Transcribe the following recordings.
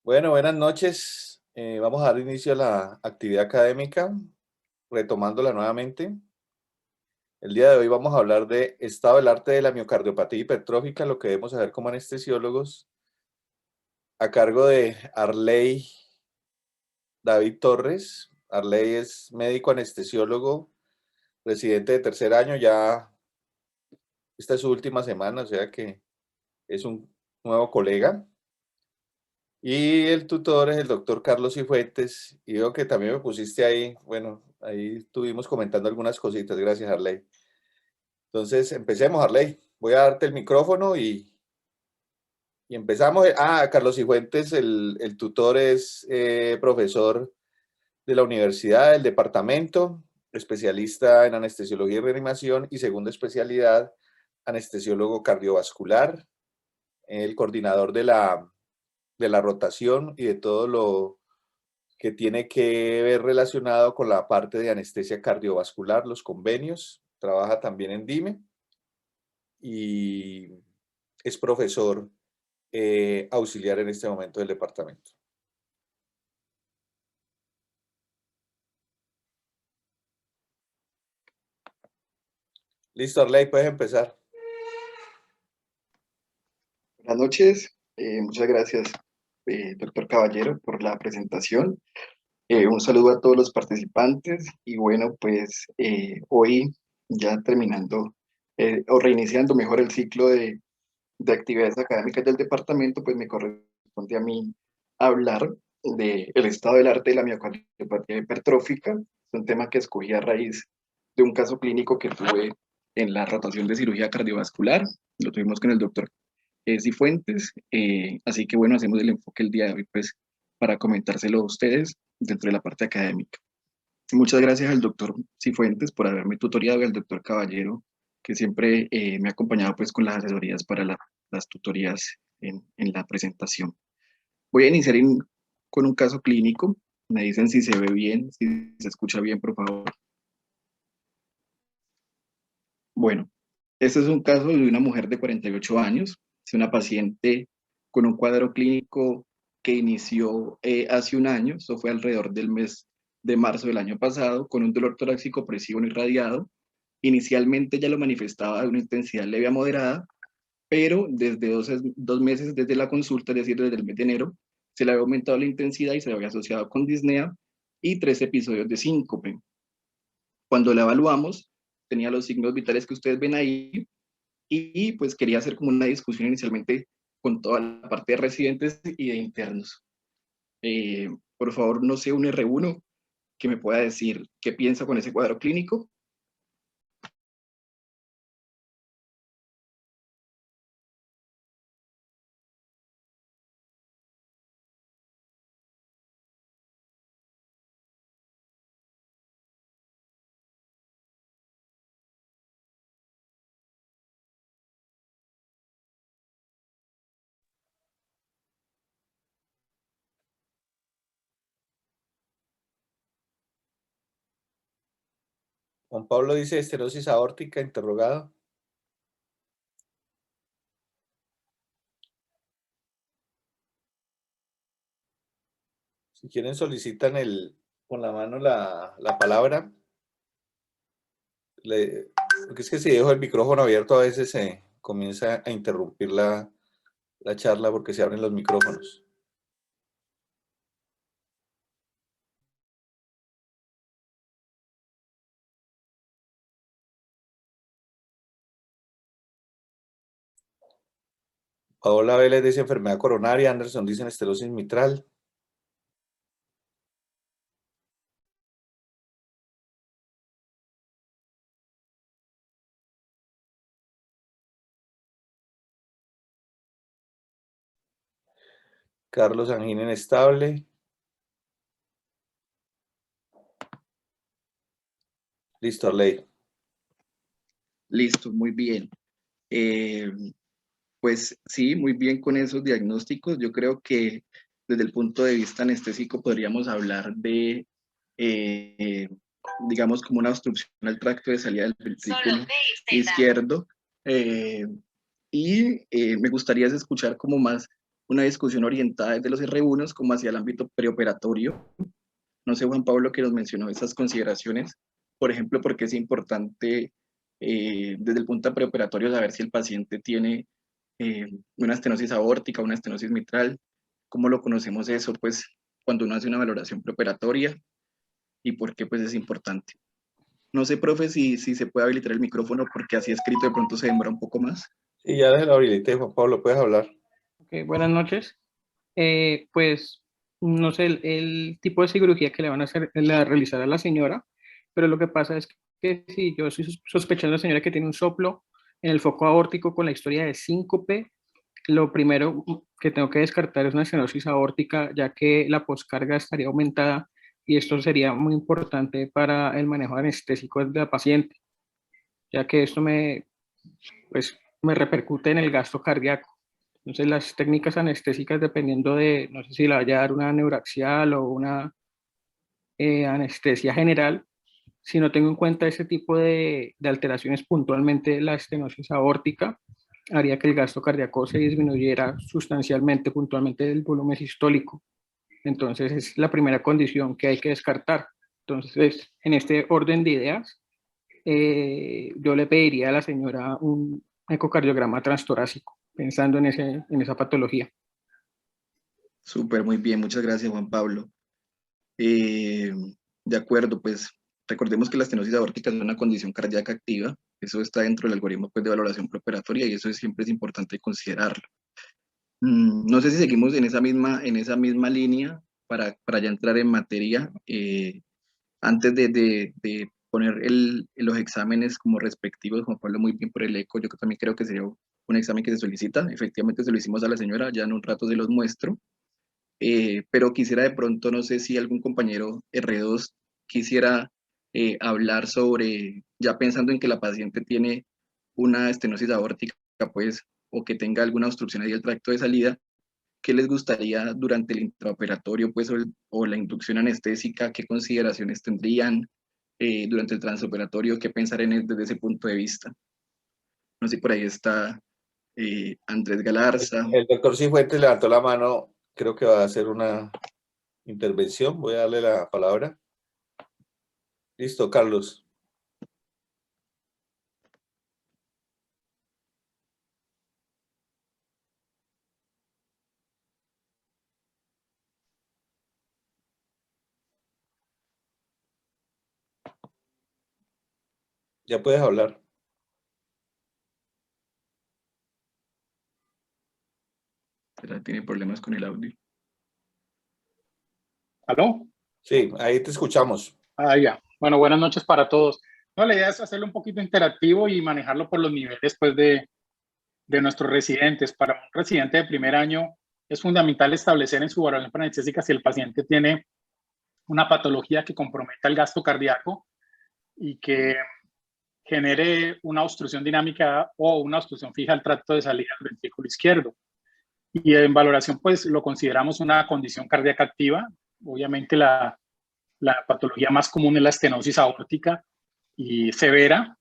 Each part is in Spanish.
Bueno, buenas noches. Vamos a dar inicio a la actividad académica, retomándola nuevamente. El día de hoy vamos a hablar de estado del arte de la miocardiopatía hipertrófica, lo que debemos saber como anestesiólogos, a cargo de Arley David Torres. Arley es médico anestesiólogo, residente de tercer año, ya esta es su última semana, o sea que es un nuevo colega. Y el tutor es el doctor Carlos Cifuentes, y veo que también me pusiste ahí, bueno, ahí estuvimos comentando algunas cositas, gracias Arley. Entonces, empecemos Arley, voy a darte el micrófono y empezamos. Carlos Cifuentes, el tutor es profesor de la universidad, del departamento, especialista en anestesiología y reanimación y segunda especialidad, anestesiólogo cardiovascular, el coordinador de la rotación y de todo lo que tiene que ver relacionado con la parte de anestesia cardiovascular, los convenios, trabaja también en DIME y es profesor auxiliar en este momento del departamento. Listo, Arley, puedes empezar. Buenas noches, muchas gracias, doctor Caballero, por la presentación. Un saludo a todos los participantes y bueno, pues hoy ya terminando o reiniciando mejor el ciclo de actividades académicas del departamento, pues me corresponde a mí hablar del estado del arte de la miocardiopatía hipertrófica. Es un tema que escogí a raíz de un caso clínico que tuve en la rotación de cirugía cardiovascular. Lo tuvimos con el doctor Cifuentes, así que bueno, hacemos el enfoque el día de hoy, pues, para comentárselo a ustedes dentro de la parte académica. Muchas gracias al doctor Cifuentes por haberme tutoriado y al doctor Caballero, que siempre me ha acompañado, pues, con las asesorías para las tutorías en la presentación. Voy a iniciar con un caso clínico. Me dicen si se ve bien, si se escucha bien, por favor. Bueno, este es un caso de una mujer de 48 años, es una paciente con un cuadro clínico que inició hace un año, eso fue alrededor del mes de marzo del año pasado, con un dolor torácico opresivo no irradiado. Inicialmente ya lo manifestaba de una intensidad leve a moderada, pero desde 2 meses desde la consulta, es decir, desde el mes de enero, se le había aumentado la intensidad y se le había asociado con disnea y 3 episodios de síncope. Cuando la evaluamos, tenía los signos vitales que ustedes ven ahí, y pues quería hacer como una discusión inicialmente con toda la parte de residentes y de internos. Por favor, no sé, un R1 que me pueda decir qué piensa con ese cuadro clínico. Juan Pablo dice estenosis aórtica, interrogado. Si quieren solicitan con la mano la palabra. Porque es que si dejo el micrófono abierto a veces se comienza a interrumpir la charla porque se abren los micrófonos. Paola Vélez dice enfermedad coronaria, Anderson dice esterosis mitral. Carlos angina inestable. Listo, Arley. Listo, muy bien. Eh, pues sí, muy bien con esos diagnósticos. Yo creo que desde el punto de vista anestésico podríamos hablar de, eh, digamos, como una obstrucción al tracto de salida del ventrículo izquierdo. Eh, y me gustaría escuchar como más una discusión orientada desde los R1 como hacia el ámbito preoperatorio. No sé, Juan Pablo, que nos mencionó esas consideraciones, por ejemplo, porque es importante desde el punto preoperatorio saber si el paciente tiene una estenosis aórtica, una estenosis mitral. ¿Cómo lo conocemos eso? Pues cuando uno hace una valoración preoperatoria y por qué pues es importante. No sé, profe, si se puede habilitar el micrófono porque así escrito de pronto se demora un poco más. Y ya desde la habilité, Juan Pablo, puedes hablar. Ok, buenas noches. Pues no sé el tipo de cirugía que le van a hacer, a realizar a la señora, pero lo que pasa es que si yo estoy sospechando a la señora que tiene un soplo en el foco aórtico con la historia de síncope, lo primero que tengo que descartar es una estenosis aórtica, ya que la poscarga estaría aumentada y esto sería muy importante para el manejo anestésico de la paciente, ya que esto pues, me repercute en el gasto cardíaco. Entonces, las técnicas anestésicas, dependiendo de, no sé si le vaya a dar una neuraxial o una anestesia general, si no tengo en cuenta ese tipo de alteraciones puntualmente, la estenosis aórtica haría que el gasto cardíaco se disminuyera sustancialmente, puntualmente el volumen sistólico. Entonces, es la primera condición que hay que descartar. Entonces, en este orden de ideas, yo le pediría a la señora un ecocardiograma transtorácico, pensando en esa patología. Súper, muy bien, muchas gracias, Juan Pablo. Eh, de acuerdo, pues recordemos que la estenosis aórtica es una condición cardíaca activa, eso está dentro del algoritmo pues, de valoración preoperatoria y eso siempre es importante considerarlo. No sé si seguimos en esa misma línea para ya entrar en materia. Antes de poner los exámenes como respectivos, Juan Pablo, muy bien por el eco, yo también creo que sería un examen que se solicita. Efectivamente se lo hicimos a la señora, ya en un rato se los muestro. Pero quisiera de pronto, no sé si algún compañero R2 quisiera hablar sobre, ya pensando en que la paciente tiene una estenosis aórtica, pues, o que tenga alguna obstrucción ahí del tracto de salida, ¿qué les gustaría durante el intraoperatorio, pues, o la inducción anestésica? ¿Qué consideraciones tendrían durante el transoperatorio? ¿Qué pensar desde ese punto de vista? No sé, por ahí está Andrés Galarza. El doctor Cifuentes levantó la mano, creo que va a hacer una intervención, voy a darle la palabra. Listo, Carlos. Ya puedes hablar. Tiene problemas con el audio. ¿Aló? Sí, ahí te escuchamos. Ah, ya. Bueno, buenas noches para todos. No, la idea es hacerlo un poquito interactivo y manejarlo por los niveles pues, de nuestros residentes. Para un residente de primer año es fundamental establecer en su valoración anestésica si el paciente tiene una patología que comprometa el gasto cardíaco y que genere una obstrucción dinámica o una obstrucción fija al tracto de salida del ventrículo izquierdo. Y en valoración, pues lo consideramos una condición cardíaca activa. Obviamente la patología más común es la estenosis aórtica y severa.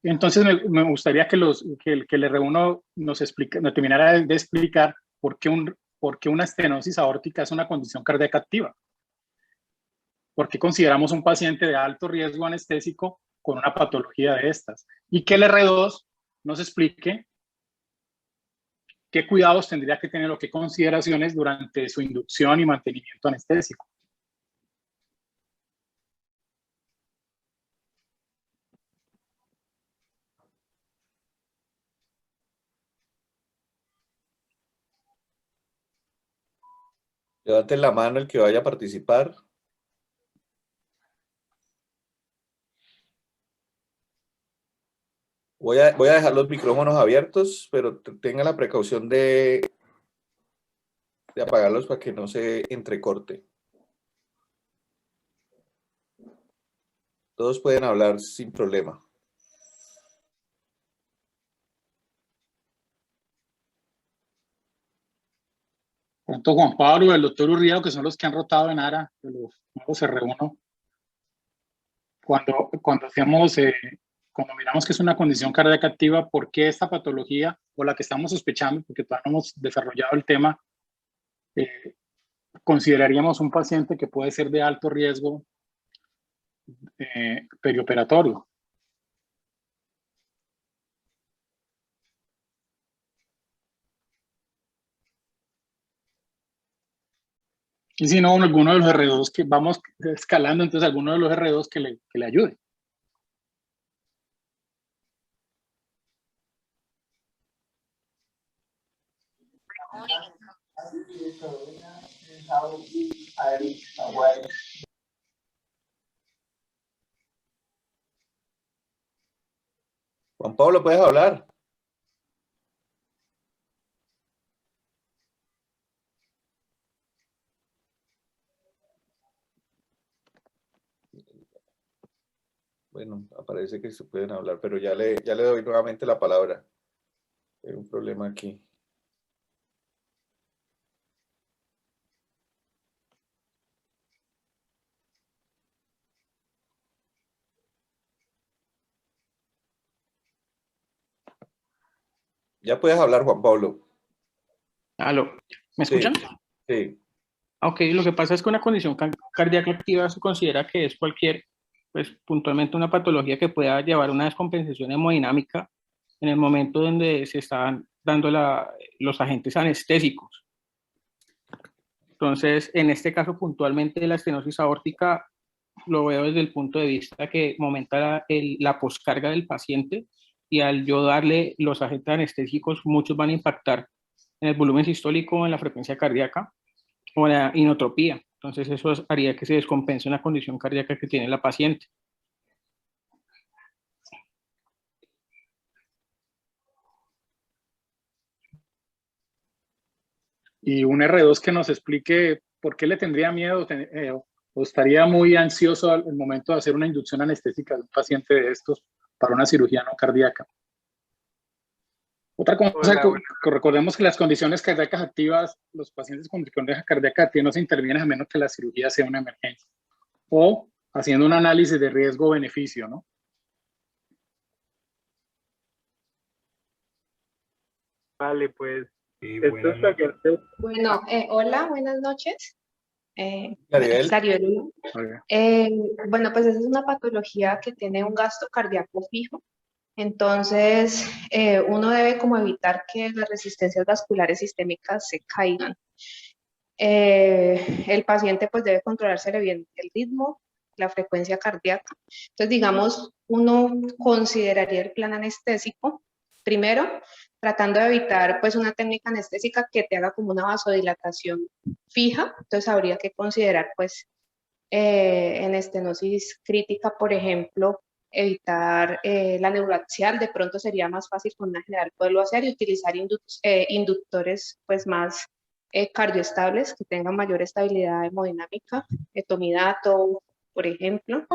Entonces me gustaría que el R1 nos terminara de explicar por qué una estenosis aórtica es una condición cardíaca activa. ¿Por qué consideramos un paciente de alto riesgo anestésico con una patología de estas? Y que el R2 nos explique qué cuidados tendría que tener o qué consideraciones durante su inducción y mantenimiento anestésico. Levanten la mano el que vaya a participar. Voy a dejar los micrófonos abiertos, pero tenga la precaución de apagarlos para que no se entrecorte. Todos pueden hablar sin problema. Tanto Juan Pablo y el doctor Urriado, que son los que han rotado en ARA, de los nuevos R1, cuando hacemos como miramos que es una condición cardíaca activa, ¿por qué esta patología o la que estamos sospechando, porque todavía no hemos desarrollado el tema, consideraríamos un paciente que puede ser de alto riesgo perioperatorio? Y si no, alguno de los R2 que vamos escalando, entonces alguno de los R2 que le ayude. Juan Pablo, ¿puedes hablar? Bueno, parece que se pueden hablar, pero ya le doy nuevamente la palabra. Hay un problema aquí. Ya puedes hablar, Juan Pablo. Aló, ¿me Sí, escuchan? sí. Ok, lo que pasa es que una condición cardíaca activa se considera que es cualquier, pues puntualmente una patología que pueda llevar a una descompensación hemodinámica en el momento donde se están dando los agentes anestéticos. Entonces, en este caso puntualmente la estenosis aórtica lo veo desde el punto de vista que aumenta la poscarga del paciente, y al yo darle los agentes anestésicos, muchos van a impactar en el volumen sistólico, en la frecuencia cardíaca o en la inotropía. Entonces eso haría que se descompense una condición cardíaca que tiene la paciente. Y un R2 que nos explique por qué le tendría miedo o estaría muy ansioso al momento de hacer una inducción anestésica de un paciente de estos para una cirugía no cardíaca. Otra cosa, recordemos que las condiciones cardíacas activas, los pacientes con condiciones cardíacas activas no se intervienen a menos que la cirugía sea una emergencia o haciendo un análisis de riesgo-beneficio, ¿no? Vale, pues esto es paciente. Bueno, hola, buenas noches. Claribel. Claribel, ¿no? Bueno, pues esa es una patología que tiene un gasto cardíaco fijo. Entonces, uno debe como evitar que las resistencias vasculares sistémicas se caigan. El paciente pues debe controlarse bien el ritmo, la frecuencia cardíaca. Entonces, digamos, uno consideraría el plan anestésico primero, tratando de evitar pues una técnica anestésica que te haga como una vasodilatación fija. Entonces, habría que considerar pues en estenosis crítica, por ejemplo, evitar la neuraxial. De pronto sería más fácil con una general poderlo hacer y utilizar inductores pues más cardioestables, que tengan mayor estabilidad hemodinámica, etomidato, por ejemplo.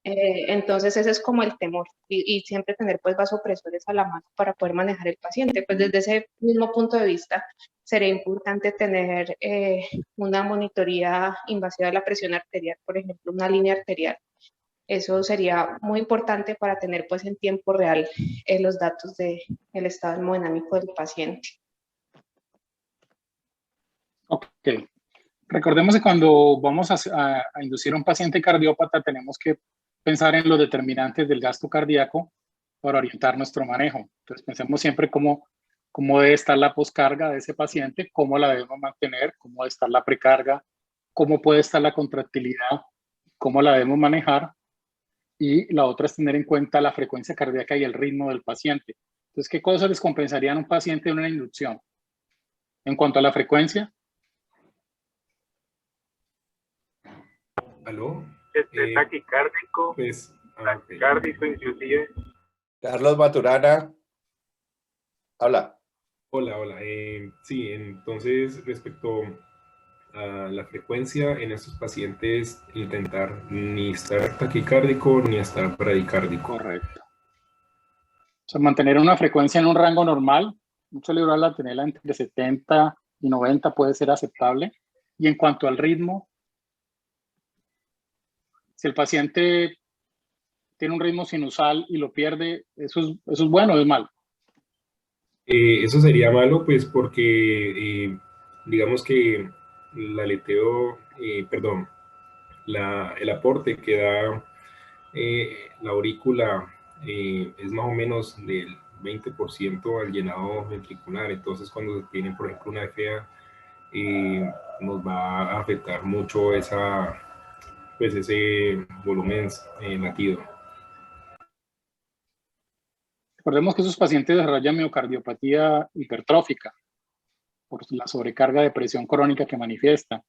Entonces ese es como el temor, y siempre tener pues vasopresores a la mano para poder manejar el paciente. Pues desde ese mismo punto de vista sería importante tener una monitoría invasiva de la presión arterial, por ejemplo, una línea arterial. Eso sería muy importante para tener pues en tiempo real los datos del estado hemodinámico del paciente. Ok. Recordemos que cuando vamos a inducir a un paciente cardiópata tenemos que pensar en los determinantes del gasto cardíaco para orientar nuestro manejo. Entonces pensemos siempre cómo debe estar la poscarga de ese paciente, cómo la debemos mantener, cómo debe estar la precarga, cómo puede estar la contractilidad, cómo la debemos manejar. Y la otra es tener en cuenta la frecuencia cardíaca y el ritmo del paciente. Entonces, ¿qué cosas descompensarían a un paciente en una inducción? En cuanto a la frecuencia. ¿Aló? Taquicárdico, Pues, taquicárdico inclusive. Carlos Maturana, habla. Hola, hola. Sí, entonces respecto a la frecuencia en estos pacientes, intentar ni estar taquicárdico ni estar bradicárdico. Correcto. O sea, mantener una frecuencia en un rango normal, mucho liberal, tenerla entre 70 y 90 puede ser aceptable. Y en cuanto al ritmo, si el paciente tiene un ritmo sinusal y lo pierde, ¿eso es bueno o es malo? Eso sería malo, pues porque digamos que el aleteo, perdón, el aporte que da la aurícula es más o menos del 20% al llenado ventricular. Entonces, cuando tienen, por ejemplo, una FA, nos va a afectar mucho ese volumen latido. Recordemos que esos pacientes desarrollan miocardiopatía hipertrófica por la sobrecarga de presión crónica que manifiesta.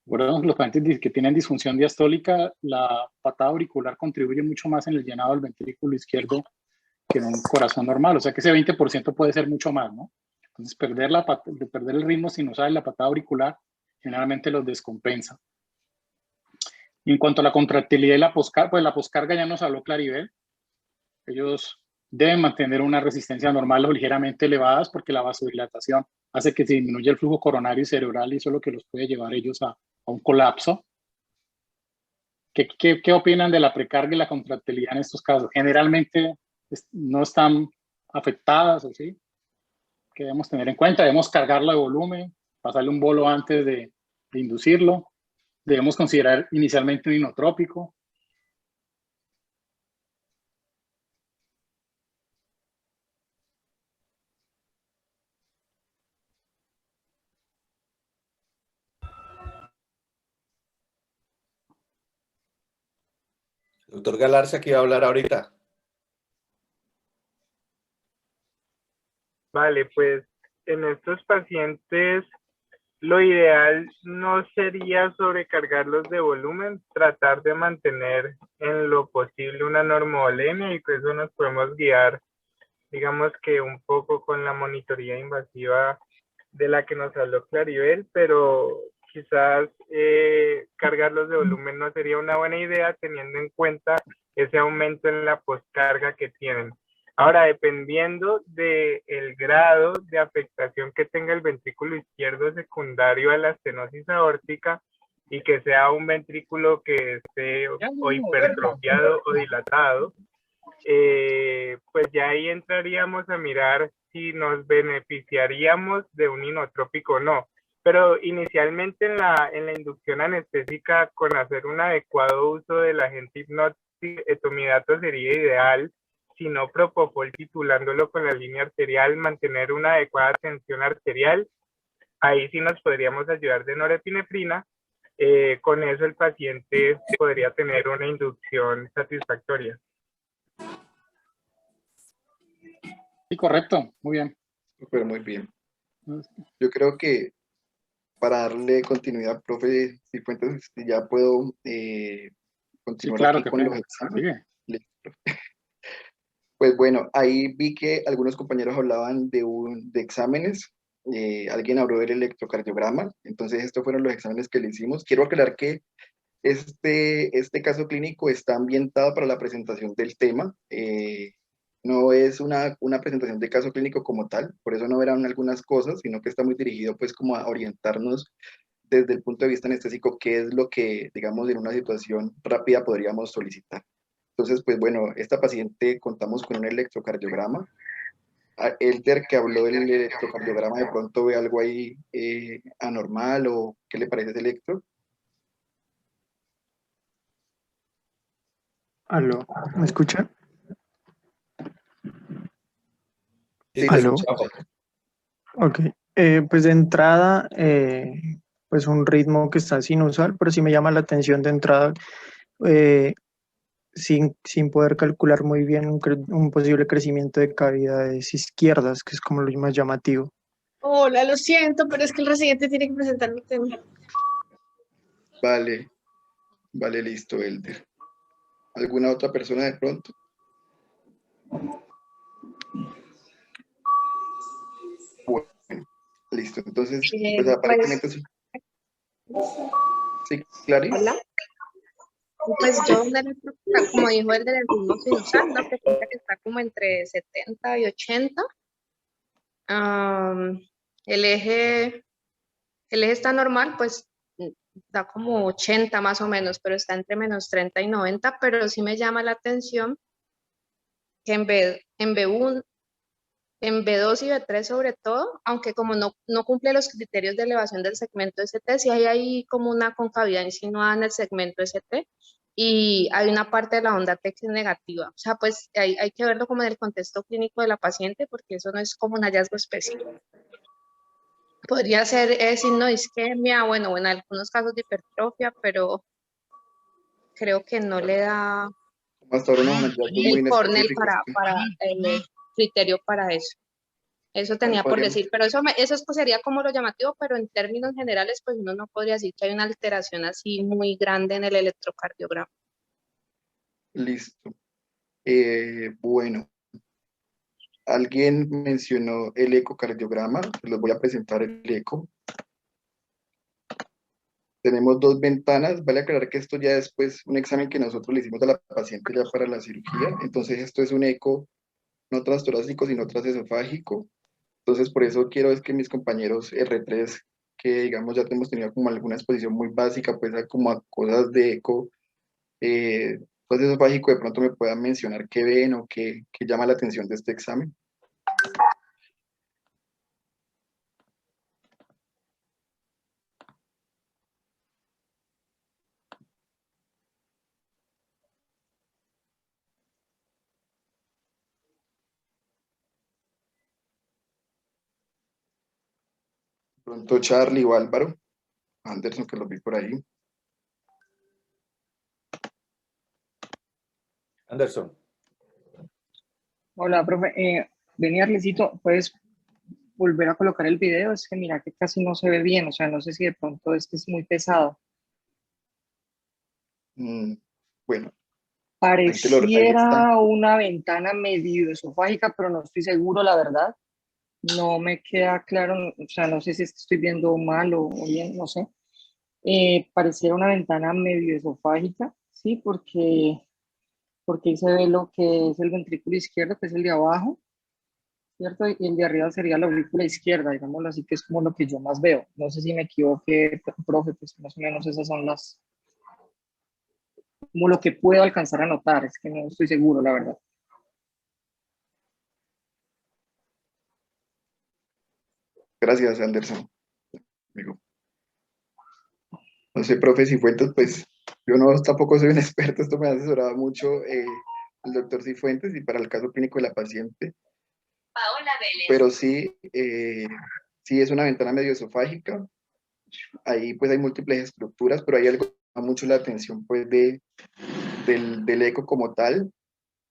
Recordemos que los pacientes que tienen disfunción diastólica, la patada auricular contribuye mucho más en el llenado del ventrículo izquierdo que en un corazón normal, o sea que ese 20% puede ser mucho más, ¿no? Entonces, perder el ritmo sinusal y la patada auricular generalmente los descompensa. Y en cuanto a la contractilidad y la poscarga, pues la poscarga ya nos habló Claribel. Ellos deben mantener una resistencia normal o ligeramente elevadas porque la vasodilatación hace que se disminuya el flujo coronario y cerebral y eso es lo que los puede llevar ellos a un colapso. ¿Qué opinan de la precarga y la contractilidad en estos casos? Generalmente no están afectadas, ¿o sí? Que debemos tener en cuenta, debemos cargarlo de volumen, pasarle un bolo antes de inducirlo, debemos considerar inicialmente un inotrópico. Doctor Galarza, que iba a hablar ahorita. Vale, pues en estos pacientes lo ideal no sería sobrecargarlos de volumen, tratar de mantener en lo posible una normovolemia y con eso nos podemos guiar, digamos que un poco con la monitoría invasiva de la que nos habló Claribel, pero quizás cargarlos de volumen no sería una buena idea teniendo en cuenta ese aumento en la poscarga que tienen. Ahora, dependiendo del grado de afectación que tenga el ventrículo izquierdo secundario a la estenosis aórtica y que sea un ventrículo que esté o hipertrofiado o dilatado, pues ya ahí entraríamos a mirar si nos beneficiaríamos de un inotrópico o no. Pero inicialmente en la inducción anestésica, con hacer un adecuado uso del agente hipnótico, etomidato sería ideal, si no propofol titulándolo con la línea arterial, mantener una adecuada tensión arterial. Ahí sí nos podríamos ayudar de norepinefrina. Con eso el paciente podría tener una inducción satisfactoria. Sí, correcto, muy bien. Pero muy bien. Yo creo que para darle continuidad, profe Cifuentes, ya puedo continuar sí, claro, aquí con los exámenes. Sigue. Pues bueno, ahí vi que algunos compañeros hablaban de exámenes. Alguien habló del electrocardiograma. Entonces, estos fueron los exámenes que le hicimos. Quiero aclarar que este caso clínico está ambientado para la presentación del tema. No es una presentación de caso clínico como tal, por eso no verán algunas cosas, sino que está muy dirigido pues como a orientarnos desde el punto de vista anestésico qué es lo que, digamos, en una situación rápida podríamos solicitar. Entonces, pues bueno, esta paciente contamos con un electrocardiograma. Elder, que habló del electrocardiograma, de pronto ve algo ahí anormal o ¿qué le parece ese electro? Aló, ¿me escucha? Sí, ¿Aló? Ok, pues de entrada, pues un ritmo que está sinusal, pero sí me llama la atención de entrada, sin poder calcular muy bien un posible crecimiento de cavidades izquierdas, que es como lo más llamativo. Hola, lo siento, pero es que el residente tiene que presentar mi tema. Vale, listo, Elder. ¿Alguna otra persona de pronto? Bueno, listo. Entonces, pues aparentemente... Sí, Clary. Hola. Pues yo, como dijo el del ritmo sinusal, una frecuencia que está como entre 70 y 80. El eje está normal, pues da como 80 más o menos, pero está entre menos 30 y 90, pero sí me llama la atención que en B1, en B2 y B3 sobre todo, aunque como no cumple los criterios de elevación del segmento ST, sí hay ahí como una concavidad insinuada en el segmento ST y hay una parte de la onda T que es negativa. O sea, pues hay que verlo como en el contexto clínico de la paciente porque eso no es como un hallazgo específico. Podría ser signo de isquemia, bueno, o en algunos casos de hipertrofia, pero creo que no le da Hasta ahora unos hallazgos muy el cornel inespecíficos. para el criterio para eso. Eso tenía por Podríamos- decir, pero eso sería como lo llamativo, pero en términos generales, pues uno no podría decir que hay una alteración así muy grande en el electrocardiograma. Listo. Bueno, alguien mencionó el ecocardiograma, les voy a presentar el eco. Tenemos dos ventanas, vale aclarar que esto ya es pues, un examen que nosotros le hicimos a la paciente ya para la cirugía, entonces esto es un eco no transtorácico, sino transesofágico. Entonces, por eso quiero es que mis compañeros R3, que digamos ya hemos tenido como alguna exposición muy básica, pues a como a cosas de eco transesofágico, de pronto me puedan mencionar qué ven o qué llama la atención de este examen. Pronto Charlie o Álvaro, Anderson, que lo vi por ahí. Anderson. Hola, profe. Vení, Arlecito, ¿puedes volver a colocar el video? Es que mira que casi no se ve bien, o sea, no sé si de pronto este es muy pesado. Bueno, ahí está. Pareciera una ventana medio esofágica, pero no estoy seguro, la verdad. No me queda claro, o sea, no sé si estoy viendo mal o bien, no sé. Pareciera una ventana medio esofágica, ¿sí? Porque ahí se ve lo que es el ventrículo izquierdo, que es el de abajo, ¿cierto? Y el de arriba sería la aurícula izquierda, digámoslo así, que es como lo que yo más veo. No sé si me equivoqué, profe, pues más o menos esas son como lo que puedo alcanzar a notar, es que no estoy seguro, la verdad. Gracias, Anderson, amigo. No sé, profe Cifuentes, pues yo no tampoco soy un experto, esto me ha asesorado mucho el doctor Cifuentes y para el caso clínico de la paciente. Paola Vélez. Pero sí, sí es una ventana medio esofágica. Ahí pues hay múltiples estructuras, pero hay algo que llama mucho la atención pues del eco como tal.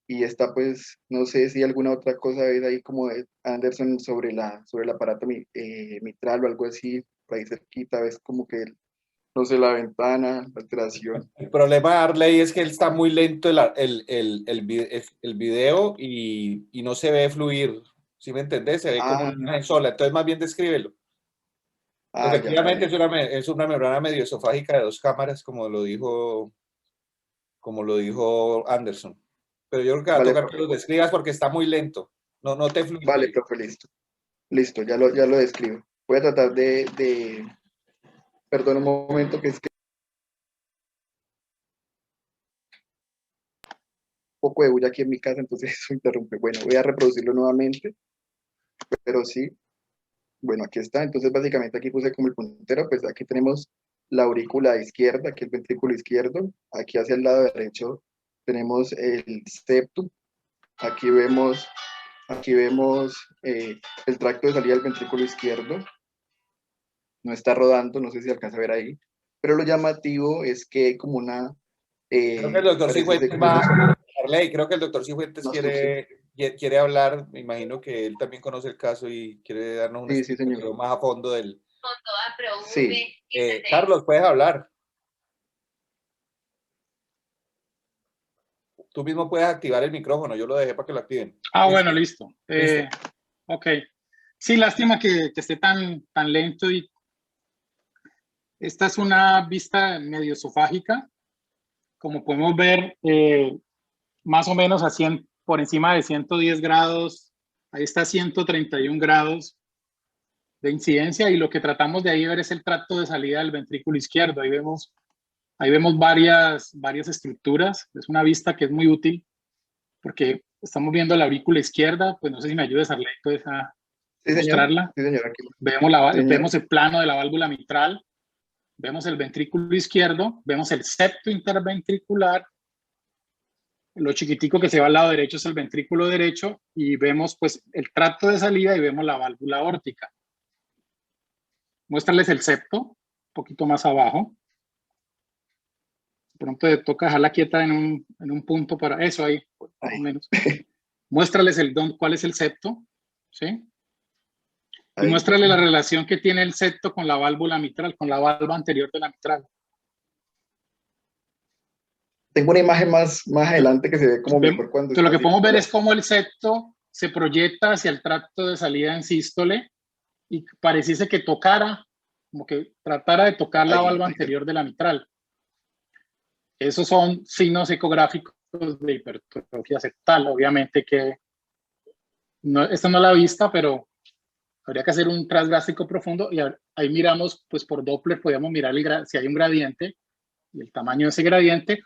Y está pues, no sé si alguna otra cosa ves ahí como de Anderson sobre el aparato mitral o algo así, por ahí cerquita, ves como que, no sé, la ventana, la alteración. El problema de Arley es que él está muy lento el video y no se ve fluir. ¿Sí me entendés? Se ve como una imagen sola. Entonces, más bien descríbelo. Efectivamente, es una membrana medio esofágica de 2 cámaras, como lo dijo Anderson. Pero yo creo que va a tocar que lo describas porque está muy lento. No te fluye. Vale, profe, listo. Listo, ya lo describo. Voy a tratar de... Perdón un momento, que es que un poco de bulla aquí en mi casa, entonces eso interrumpe. Bueno, voy a reproducirlo nuevamente, pero sí. Bueno, aquí está. Entonces, básicamente aquí puse como el puntero, pues aquí tenemos la aurícula izquierda, aquí el ventrículo izquierdo. Aquí hacia el lado derecho tenemos el septum. Aquí vemos el tracto de salida del ventrículo izquierdo. No está rodando, no sé si alcanza a ver ahí. Pero lo llamativo es que hay como una... creo que el doctor Cifuentes creo que el doctor Cifuentes quiere hablar. Me imagino que él también conoce el caso y quiere darnos una explicación más a fondo del... Sí. Carlos, puedes hablar. Tú mismo puedes activar el micrófono, yo lo dejé para que lo activen. Bueno, listo. Ok. Sí, lástima que esté tan lento. Y esta es una vista medio esofágica. Como podemos ver, más o menos por encima de 110 grados. Ahí está 131 grados de incidencia, y lo que tratamos de ahí ver es el tracto de salida del ventrículo izquierdo. Ahí vemos varias estructuras. Es una vista que es muy útil porque estamos viendo la aurícula izquierda. Pues no sé si me ayudes, Arleito, a Sí, señor. mostrarla. Sí, señor, aquí. Vemos el plano de la válvula mitral, vemos el ventrículo izquierdo, vemos el septo interventricular, lo chiquitico que se va al lado derecho es el ventrículo derecho, y vemos pues el tracto de salida y vemos la válvula aórtica. Muéstrales el septo, un poquito más abajo. De pronto te toca dejarla quieta en un punto para eso, ahí, más o menos. Muéstrales cuál es el septo, ¿sí? Y muéstrale la relación que tiene el septo con la válvula mitral, con la válvula anterior de la mitral. Tengo una imagen más adelante que se ve como mejor cuando... Entonces, lo que podemos ver es cómo el septo se proyecta hacia el tracto de salida en sístole y pareciese que tocara, como que tratara de tocar la válvula anterior de la mitral. Esos son signos ecográficos de hipertrofia septal. Obviamente que esta no es la vista, pero habría que hacer un transgástrico profundo, y ahí miramos, pues por Doppler podemos mirar si hay un gradiente y el tamaño de ese gradiente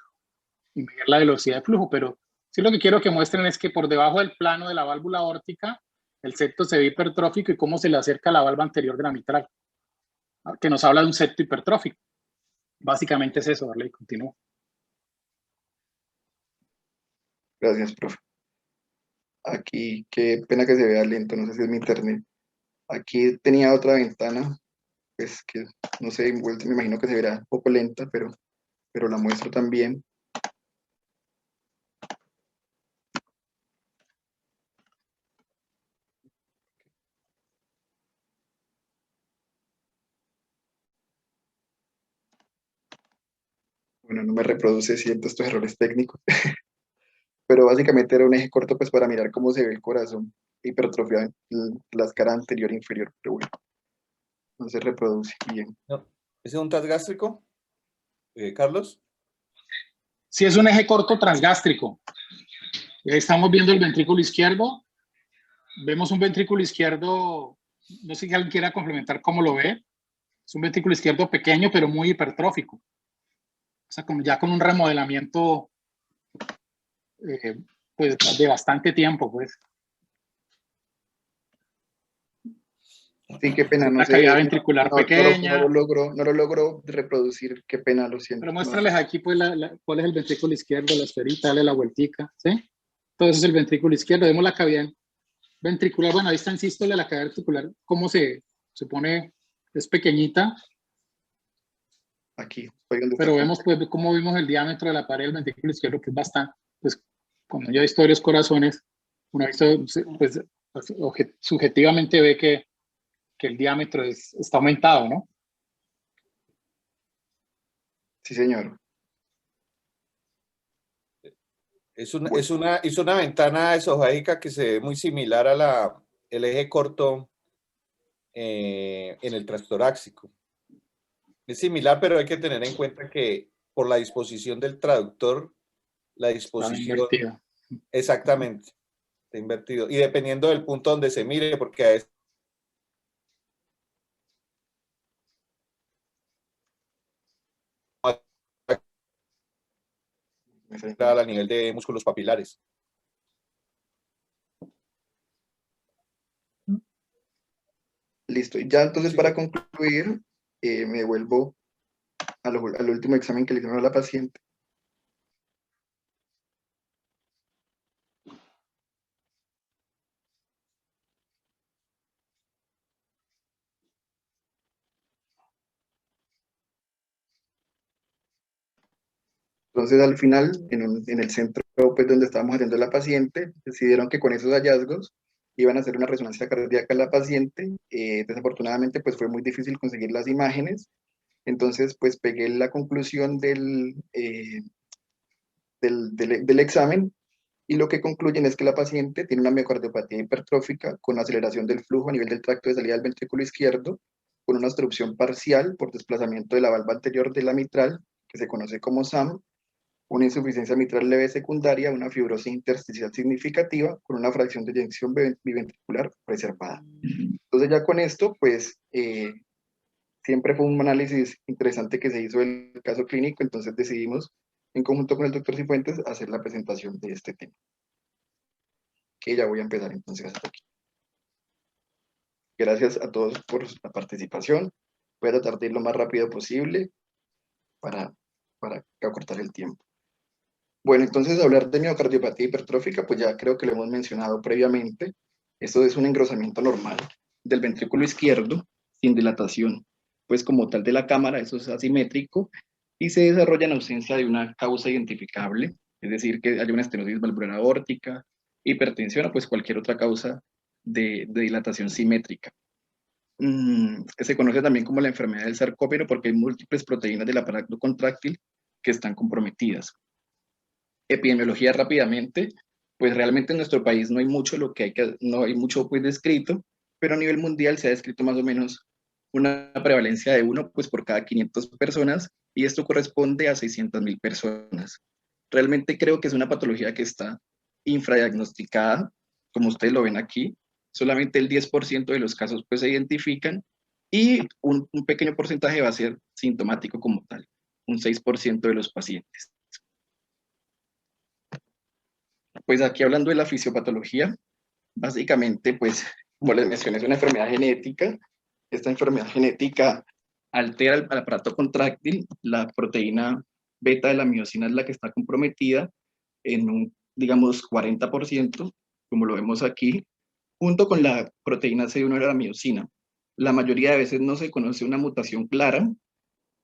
y medir la velocidad de flujo. Pero sí, lo que quiero que muestren es que por debajo del plano de la válvula aórtica el septo se ve hipertrófico y cómo se le acerca a la válvula anterior de la mitral, que nos habla de un septo hipertrófico. Básicamente es eso. Darle y continúo. Gracias, profe. Aquí, qué pena que se vea lento, no sé si es mi internet. Aquí tenía otra ventana, pues que no sé, me imagino que se verá un poco lenta, pero la muestro también. Bueno, no me reproduce, siento estos errores técnicos. Pero básicamente era un eje corto pues para mirar cómo se ve el corazón hipertrofiado en la cara anterior e inferior, pero bueno, no se reproduce bien. No. ¿Ese es un transgástrico, Carlos? Sí, es un eje corto transgástrico. Estamos viendo el ventrículo izquierdo. Vemos un ventrículo izquierdo, no sé si alguien quiera complementar cómo lo ve. Es un ventrículo izquierdo pequeño, pero muy hipertrófico. O sea, ya con un remodelamiento pues, de bastante tiempo, pues. Sí, qué pena, no una sé. cavidad ventricular pequeña. No lo logro reproducir, qué pena, lo siento. Pero muéstrales aquí, pues, cuál es el ventrículo izquierdo, la esferita, dale la vueltica, ¿sí? Todo eso es el ventrículo izquierdo. Vemos la cavidad ventricular. Bueno, ahí está en sístole la cavidad ventricular. ¿Cómo se pone? Es pequeñita. Aquí. Pero vemos, pues, cómo vimos el diámetro de la pared del ventrículo izquierdo, que es bastante, pues, cuando yo he visto varios corazones, uno ha visto, pues, subjetivamente ve que el diámetro está aumentado, ¿no? Sí, señor. Es una ventana esofágica que se ve muy similar a el eje corto en el transtorácico. Es similar, pero hay que tener en cuenta que por la disposición del traductor, la disposición... Está invertido. Exactamente, está invertido. Y dependiendo del punto donde se mire, porque a veces a nivel de músculos papilares. Listo. Y ya entonces, para concluir, me vuelvo al último examen que le hicieron a la paciente. Entonces, al final, en el centro pues, donde estábamos haciendo la paciente, decidieron que con esos hallazgos iban a hacer una resonancia cardíaca a la paciente. Desafortunadamente, pues fue muy difícil conseguir las imágenes. Entonces, pues pegué la conclusión del examen, y lo que concluyen es que la paciente tiene una miocardiopatía hipertrófica con aceleración del flujo a nivel del tracto de salida del ventrículo izquierdo, con una obstrucción parcial por desplazamiento de la valva anterior de la mitral, que se conoce como SAM, una insuficiencia mitral leve secundaria, una fibrosis intersticial significativa, con una fracción de eyección biventricular preservada. Entonces, Entonces ya con esto, pues siempre fue un análisis interesante que se hizo del caso clínico, entonces decidimos en conjunto con el doctor Cifuentes hacer la presentación de este tema. Que ya voy a empezar entonces hasta aquí. Gracias a todos por la participación. Voy a tratar de ir lo más rápido posible para acortar el tiempo. Bueno, entonces hablar de miocardiopatía hipertrófica, pues ya creo que lo hemos mencionado previamente. Esto es un engrosamiento normal del ventrículo izquierdo sin dilatación, pues como tal de la cámara, eso es asimétrico y se desarrolla en ausencia de una causa identificable, es decir, que haya una estenosis valvular aórtica, hipertensión o pues cualquier otra causa de dilatación simétrica. Se conoce también como la enfermedad del sarcómero porque hay múltiples proteínas del aparato contráctil que están comprometidas. Epidemiología rápidamente, pues realmente en nuestro país no hay mucho no hay mucho pues descrito, pero a nivel mundial se ha descrito más o menos una prevalencia de 1 pues por cada 500 personas y esto corresponde a 600.000 personas. Realmente creo que es una patología que está infradiagnosticada, como ustedes lo ven aquí, solamente el 10% de los casos pues se identifican y un pequeño porcentaje va a ser sintomático como tal, un 6% de los pacientes. Pues aquí hablando de la fisiopatología, básicamente pues como les mencioné es una enfermedad genética. Esta enfermedad genética altera el aparato contráctil, la proteína beta de la miosina es la que está comprometida en un, digamos, 40%, como lo vemos aquí, junto con la proteína C1 de la miosina. La mayoría de veces no se conoce una mutación clara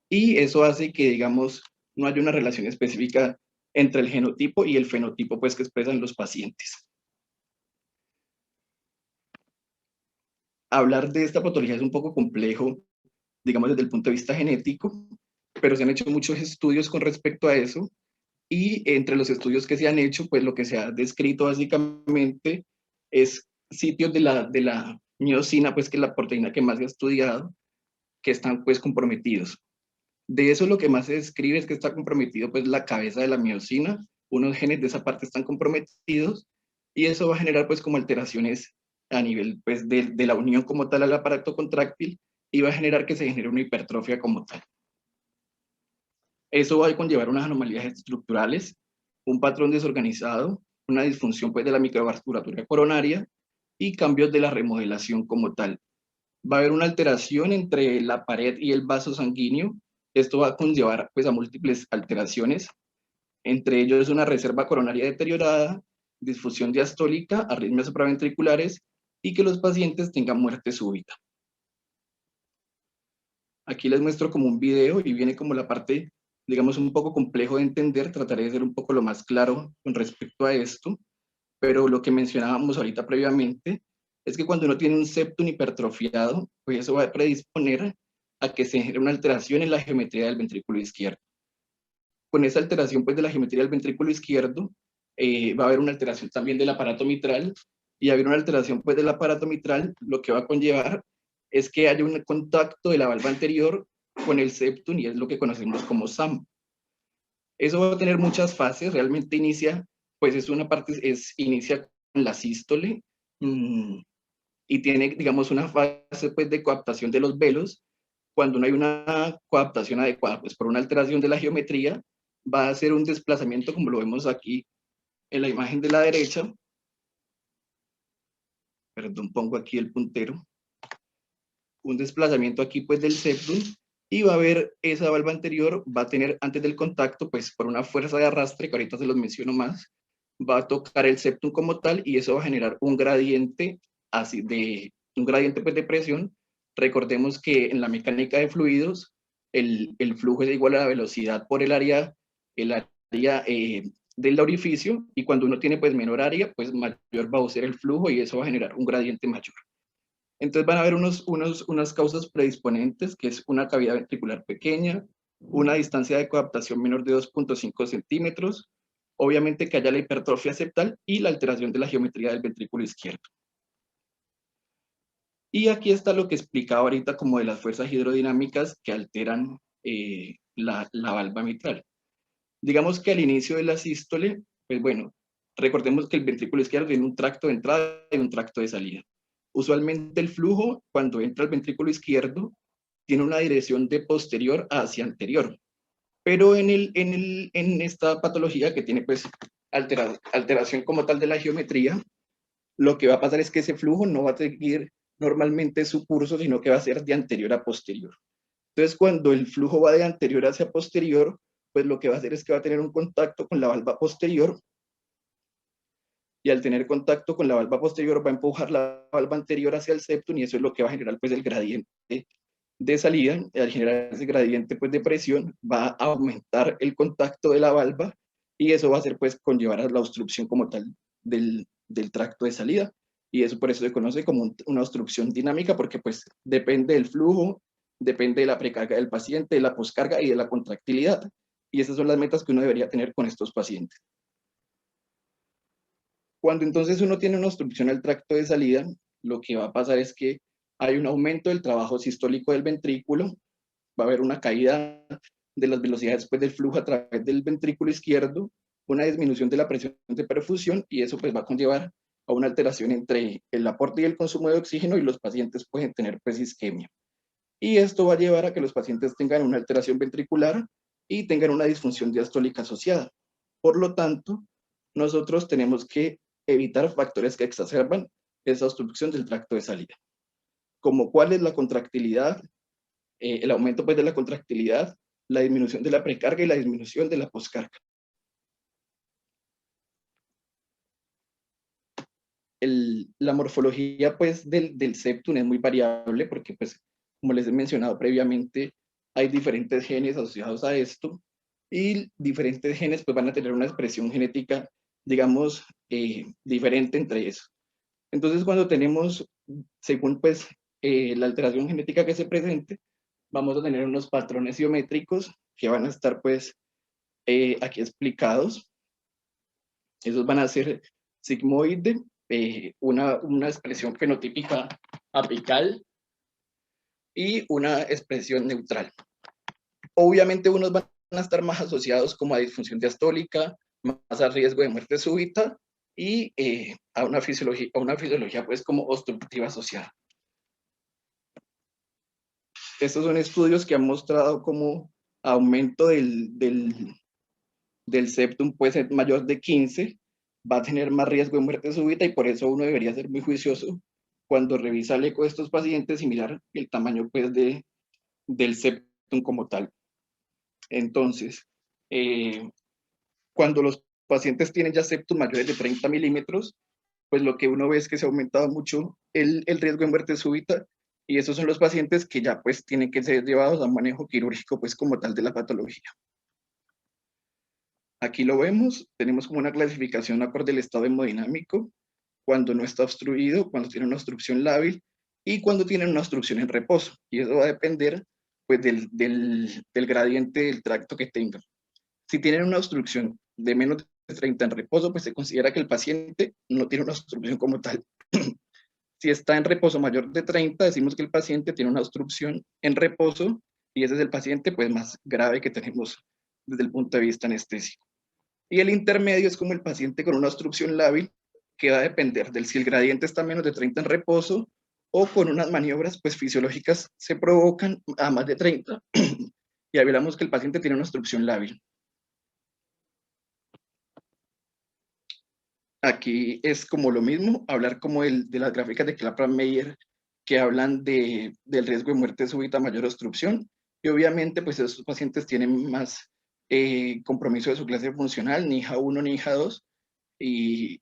y eso hace que, digamos, no haya una relación específica entre el genotipo y el fenotipo pues, que expresan los pacientes. Hablar de esta patología es un poco complejo, digamos, desde el punto de vista genético, pero se han hecho muchos estudios con respecto a eso y entre los estudios que se han hecho, pues lo que se ha descrito básicamente es sitios de la miosina, pues que es la proteína que más se ha estudiado, que están pues comprometidos. De eso lo que más se describe es que está comprometido pues la cabeza de la miosina, unos genes de esa parte están comprometidos y eso va a generar pues como alteraciones a nivel pues de la unión como tal al aparato contráctil y va a generar que se genere una hipertrofia como tal. Eso va a conllevar unas anomalías estructurales, un patrón desorganizado, una disfunción pues de la microvasculatura coronaria y cambios de la remodelación como tal. Va a haber una alteración entre la pared y el vaso sanguíneo. Esto va a conllevar pues a múltiples alteraciones, entre ellos una reserva coronaria deteriorada, disfunción diastólica, arritmias supraventriculares y que los pacientes tengan muerte súbita. Aquí les muestro como un video y viene como la parte, digamos, un poco complejo de entender. Trataré de ser un poco lo más claro con respecto a esto, pero lo que mencionábamos ahorita previamente es que cuando uno tiene un septum hipertrofiado, pues eso va a predisponer a que se genere una alteración en la geometría del ventrículo izquierdo. Con esa alteración pues de la geometría del ventrículo izquierdo, va a haber una alteración también del aparato mitral, y haber una alteración pues del aparato mitral, lo que va a conllevar es que haya un contacto de la valva anterior con el septum y es lo que conocemos como SAM. Eso va a tener muchas fases, realmente inicia, pues es una parte, inicia con la sístole y tiene, digamos, una fase pues de coaptación de los velos. Cuando no hay una coaptación adecuada, pues por una alteración de la geometría, va a hacer un desplazamiento, como lo vemos aquí en la imagen de la derecha. Perdón, pongo aquí el puntero. Un desplazamiento aquí pues del septum y va a haber esa valva anterior, va a tener antes del contacto, pues por una fuerza de arrastre, que ahorita se los menciono más, va a tocar el septum como tal y eso va a generar un gradiente así un gradiente pues de presión. Recordemos que en la mecánica de fluidos el flujo es igual a la velocidad por el área del orificio y cuando uno tiene pues menor área, pues mayor va a ser el flujo y eso va a generar un gradiente mayor. Entonces van a haber unas causas predisponentes, que es una cavidad ventricular pequeña, una distancia de coaptación menor de 2.5 centímetros, obviamente que haya la hipertrofia septal y la alteración de la geometría del ventrículo izquierdo. Y aquí está lo que explicaba ahorita como de las fuerzas hidrodinámicas que alteran la valva mitral. Digamos que al inicio de la sístole, pues bueno, recordemos que el ventrículo izquierdo tiene un tracto de entrada y un tracto de salida. Usualmente el flujo, cuando entra al ventrículo izquierdo, tiene una dirección de posterior hacia anterior. Pero en esta patología que tiene pues alteración como tal de la geometría, lo que va a pasar es que ese flujo no va a seguir normalmente su curso, sino que va a ser de anterior a posterior. Entonces, cuando el flujo va de anterior hacia posterior, pues lo que va a hacer es que va a tener un contacto con la valva posterior, y al tener contacto con la valva posterior va a empujar la valva anterior hacia el septum, y eso es lo que va a generar pues el gradiente de salida. Al generar ese gradiente pues de presión, va a aumentar el contacto de la valva, y eso va a hacer pues conllevar a la obstrucción como tal del tracto de salida, y eso por eso se conoce como una obstrucción dinámica, porque pues depende del flujo, depende de la precarga del paciente, de la poscarga y de la contractilidad, y esas son las metas que uno debería tener con estos pacientes. Cuando entonces uno tiene una obstrucción al tracto de salida, lo que va a pasar es que hay un aumento del trabajo sistólico del ventrículo, va a haber una caída de las velocidades pues, del flujo a través del ventrículo izquierdo, una disminución de la presión de perfusión, y eso pues va a conllevar a una alteración entre el aporte y el consumo de oxígeno, y los pacientes pueden tener pues isquemia. Y esto va a llevar a que los pacientes tengan una alteración ventricular y tengan una disfunción diastólica asociada. Por lo tanto, nosotros tenemos que evitar factores que exacerban esa obstrucción del tracto de salida, como cuál es la contractilidad, el aumento pues, de la contractilidad, la disminución de la precarga y la disminución de la poscarga. La morfología pues, del septum es muy variable, porque pues, como les he mencionado previamente, hay diferentes genes asociados a esto, y diferentes genes pues, van a tener una expresión genética, digamos, diferente entre eso. Entonces, cuando tenemos, según pues, la alteración genética que se presente, vamos a tener unos patrones geométricos que van a estar pues, aquí explicados. Esos van a ser sigmoide, una expresión fenotípica apical y una expresión neutral. Obviamente unos van a estar más asociados como a disfunción diastólica, más a riesgo de muerte súbita, y a una fisiología pues como obstructiva asociada. Estos son estudios que han mostrado como aumento del septum puede ser mayor de 15, va a tener más riesgo de muerte súbita, y por eso uno debería ser muy juicioso cuando revisa el eco de estos pacientes y mirar el tamaño pues, del septum como tal. Entonces, cuando los pacientes tienen ya septum mayores de 30 milímetros, pues lo que uno ve es que se ha aumentado mucho el riesgo de muerte súbita, y esos son los pacientes que ya pues tienen que ser llevados a manejo quirúrgico pues como tal de la patología. Aquí lo vemos, tenemos como una clasificación acorde al estado hemodinámico, cuando no está obstruido, cuando tiene una obstrucción lábil y cuando tiene una obstrucción en reposo. Y eso va a depender pues, del gradiente del tracto que tenga. Si tienen una obstrucción de menos de 30 en reposo, pues se considera que el paciente no tiene una obstrucción como tal. Si está en reposo mayor de 30, decimos que el paciente tiene una obstrucción en reposo, y ese es el paciente pues, más grave que tenemos desde el punto de vista anestésico. Y el intermedio es como el paciente con una obstrucción lábil, que va a depender del si el gradiente está menos de 30 en reposo, o con unas maniobras pues, fisiológicas se provocan a más de 30, y hablamos que el paciente tiene una obstrucción lábil. Aquí es como lo mismo, hablar como de las gráficas de Kaplan-Meier, que hablan del riesgo de muerte súbita a mayor obstrucción, y obviamente pues esos pacientes tienen más compromiso de su clase funcional, ni hija 1 ni hija 2, y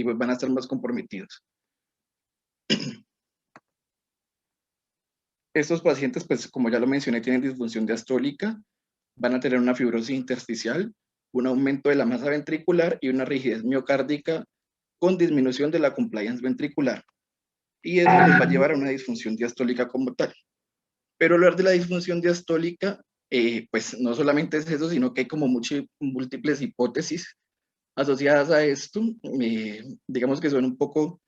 pues van a estar más comprometidos. Estos pacientes, pues como ya lo mencioné, tienen disfunción diastólica, van a tener una fibrosis intersticial, un aumento de la masa ventricular y una rigidez miocárdica con disminución de la compliance ventricular. Y eso les va a llevar a una disfunción diastólica como tal. Pero hablar de la disfunción diastólica, pues no solamente es eso, sino que hay como múltiples hipótesis asociadas a esto. Digamos que son un poco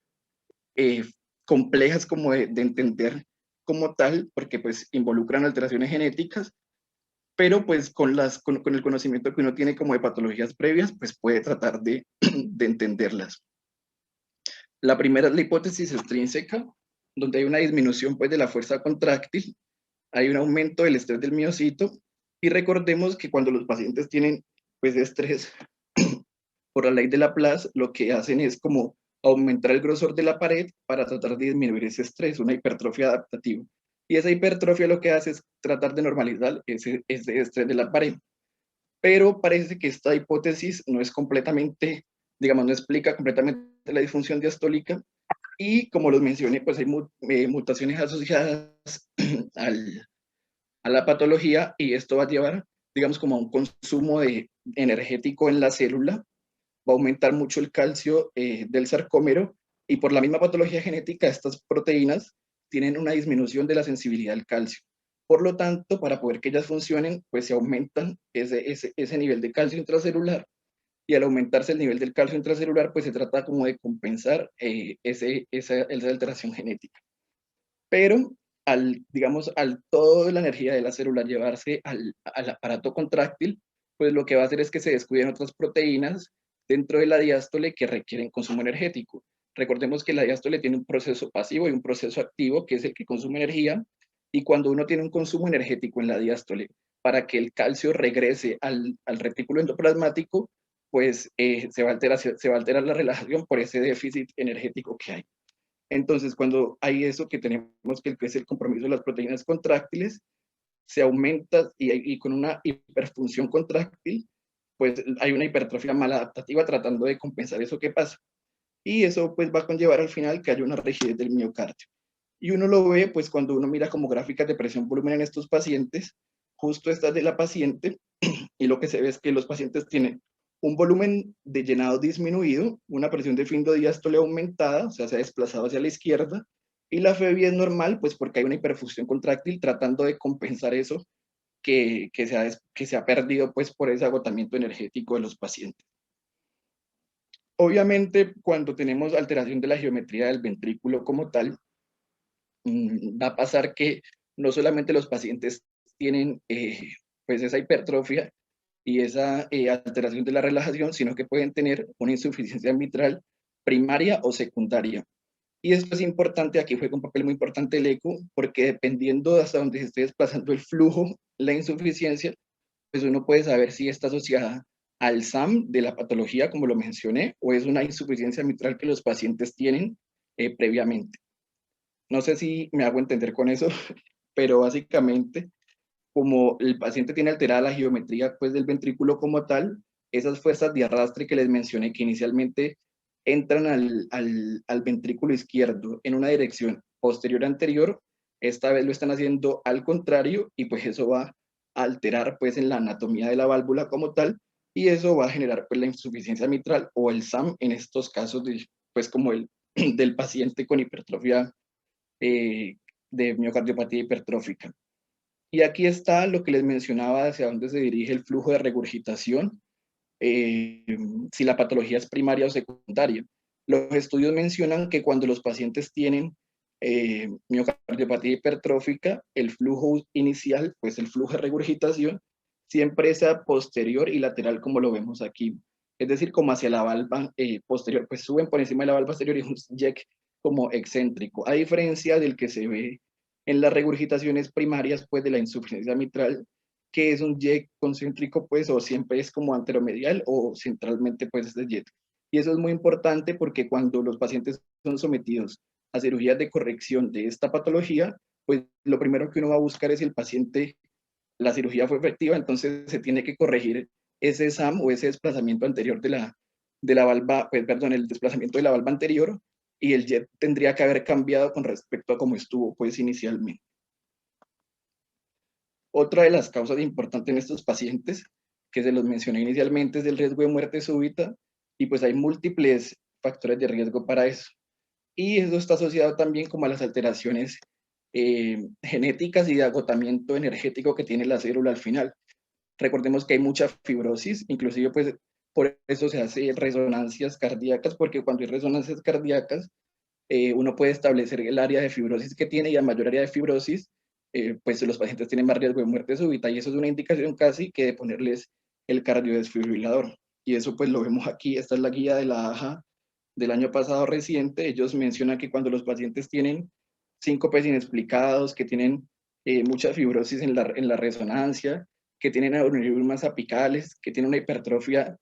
complejas como de entender como tal, porque pues involucran alteraciones genéticas, pero pues con el conocimiento que uno tiene como de patologías previas, pues puede tratar de entenderlas. La primera es la hipótesis extrínseca, donde hay una disminución pues, de la fuerza contráctil, hay un aumento del estrés del miocito, y recordemos que cuando los pacientes tienen pues, estrés por la ley de Laplace, lo que hacen es como aumentar el grosor de la pared para tratar de disminuir ese estrés, una hipertrofia adaptativa. Y esa hipertrofia lo que hace es tratar de normalizar ese estrés de la pared. Pero parece que esta hipótesis no es completamente, digamos, no explica completamente la disfunción diastólica, y como los mencioné, pues hay mutaciones asociadas a la patología, y esto va a llevar, digamos, como a un consumo energético en la célula, va a aumentar mucho el calcio del sarcómero, y por la misma patología genética, estas proteínas tienen una disminución de la sensibilidad al calcio. Por lo tanto, para poder que ellas funcionen, pues se aumentan ese nivel de calcio intracelular, y al aumentarse el nivel del calcio intracelular, pues se trata como de compensar esa alteración genética. Pero digamos, al toda la energía de la célula llevarse al aparato contráctil, pues lo que va a hacer es que se descuiden otras proteínas dentro de la diástole que requieren consumo energético. Recordemos que la diástole tiene un proceso pasivo y un proceso activo, que es el que consume energía, y cuando uno tiene un consumo energético en la diástole para que el calcio regrese al retículo endoplasmático, pues se va a alterar la relación por ese déficit energético que hay. Entonces, cuando hay eso que tenemos, que es el compromiso de las proteínas contráctiles, se aumenta y con una hiperfunción contráctil, pues hay una hipertrofia maladaptativa tratando de compensar eso que pasa. Y eso pues va a conllevar al final que haya una rigidez del miocardio. Y uno lo ve pues cuando uno mira como gráficas de presión-volumen en estos pacientes, justo esta de la paciente, y lo que se ve es que los pacientes tienen un volumen de llenado disminuido, una presión de findodiástole aumentada, o sea, se ha desplazado hacia la izquierda, y la FEBI es normal, pues porque hay una hiperfusión contráctil tratando de compensar eso que se ha perdido pues por ese agotamiento energético de los pacientes. Obviamente, cuando tenemos alteración de la geometría del ventrículo como tal, va a pasar que no solamente los pacientes tienen pues esa hipertrofia y esa alteración de la relajación, sino que pueden tener una insuficiencia mitral primaria o secundaria. Y esto es importante, aquí juega un papel muy importante el eco, porque dependiendo de hasta dónde se esté desplazando el flujo, la insuficiencia, pues uno puede saber si está asociada al SAM de la patología, como lo mencioné, o es una insuficiencia mitral que los pacientes tienen previamente. No sé si me hago entender con eso, pero básicamente, como el paciente tiene alterada la geometría pues, del ventrículo como tal, esas fuerzas de arrastre que les mencioné, que inicialmente entran al ventrículo izquierdo en una dirección posterior-anterior, esta vez lo están haciendo al contrario, y pues eso va a alterar pues en la anatomía de la válvula como tal, y eso va a generar pues la insuficiencia mitral o el SAM en estos casos pues como el del paciente con hipertrofia de miocardiopatía hipertrófica. Y aquí está lo que les mencionaba hacia dónde se dirige el flujo de regurgitación, si la patología es primaria o secundaria. Los estudios mencionan que cuando los pacientes tienen miocardiopatía hipertrófica, el flujo inicial, pues el flujo de regurgitación, siempre es posterior y lateral como lo vemos aquí. Es decir, como hacia la valva posterior, pues suben por encima de la valva posterior y un jet como excéntrico, a diferencia del que se ve en las regurgitaciones primarias, pues de la insuficiencia mitral, que es un jet concéntrico, pues, o siempre es como anteromedial o centralmente, pues, este jet. Y eso es muy importante porque cuando los pacientes son sometidos a cirugías de corrección de esta patología, pues lo primero que uno va a buscar es si el paciente, la cirugía fue efectiva, entonces se tiene que corregir ese SAM o ese desplazamiento anterior de la valva, pues, perdón, el desplazamiento de la valva anterior, y el jet tendría que haber cambiado con respecto a cómo estuvo pues inicialmente. Otra de las causas importantes en estos pacientes, que se los mencioné inicialmente, es el riesgo de muerte súbita, y pues hay múltiples factores de riesgo para eso. Y eso está asociado también como a las alteraciones genéticas y de agotamiento energético que tiene la célula al final. Recordemos que hay mucha fibrosis, inclusive pues por eso se hace resonancias cardíacas, porque cuando hay resonancias cardíacas, uno puede establecer el área de fibrosis que tiene, y a mayor área de fibrosis, pues los pacientes tienen más riesgo de muerte súbita, y eso es una indicación casi que de ponerles el cardiodesfibrilador. Y eso pues lo vemos aquí, esta es la guía de la AJA del año pasado reciente, ellos mencionan que cuando los pacientes tienen síncopes inexplicados, que tienen mucha fibrosis en la resonancia, que tienen aneurismas apicales, que tienen una hipertrofia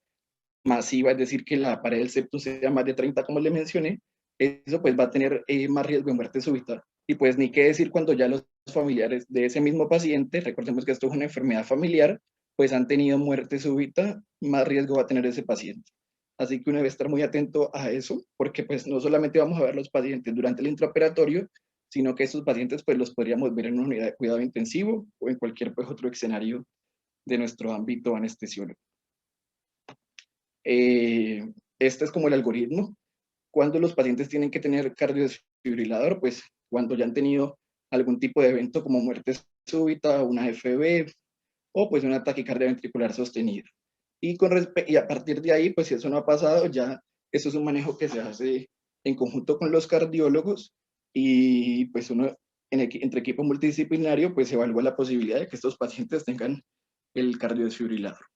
masiva, es decir, que la pared del septum sea más de 30, como le mencioné, eso pues va a tener más riesgo de muerte súbita. Y pues ni qué decir cuando ya los familiares de ese mismo paciente, recordemos que esto es una enfermedad familiar, pues han tenido muerte súbita, más riesgo va a tener ese paciente. Así que uno debe estar muy atento a eso, porque pues no solamente vamos a ver los pacientes durante el intraoperatorio, sino que estos pacientes pues los podríamos ver en una unidad de cuidado intensivo o en cualquier pues otro escenario de nuestro ámbito anestesiólogo. Este es como el algoritmo. Cuando los pacientes tienen que tener cardiodesfibrilador, pues cuando ya han tenido algún tipo de evento como muerte súbita, una AFB o pues una taquicardia ventricular sostenida. Y a partir de ahí, pues si eso no ha pasado, ya eso es un manejo que se hace en conjunto con los cardiólogos y pues uno entre equipo multidisciplinario pues evalúa la posibilidad de que estos pacientes tengan el cardiodesfibrilador.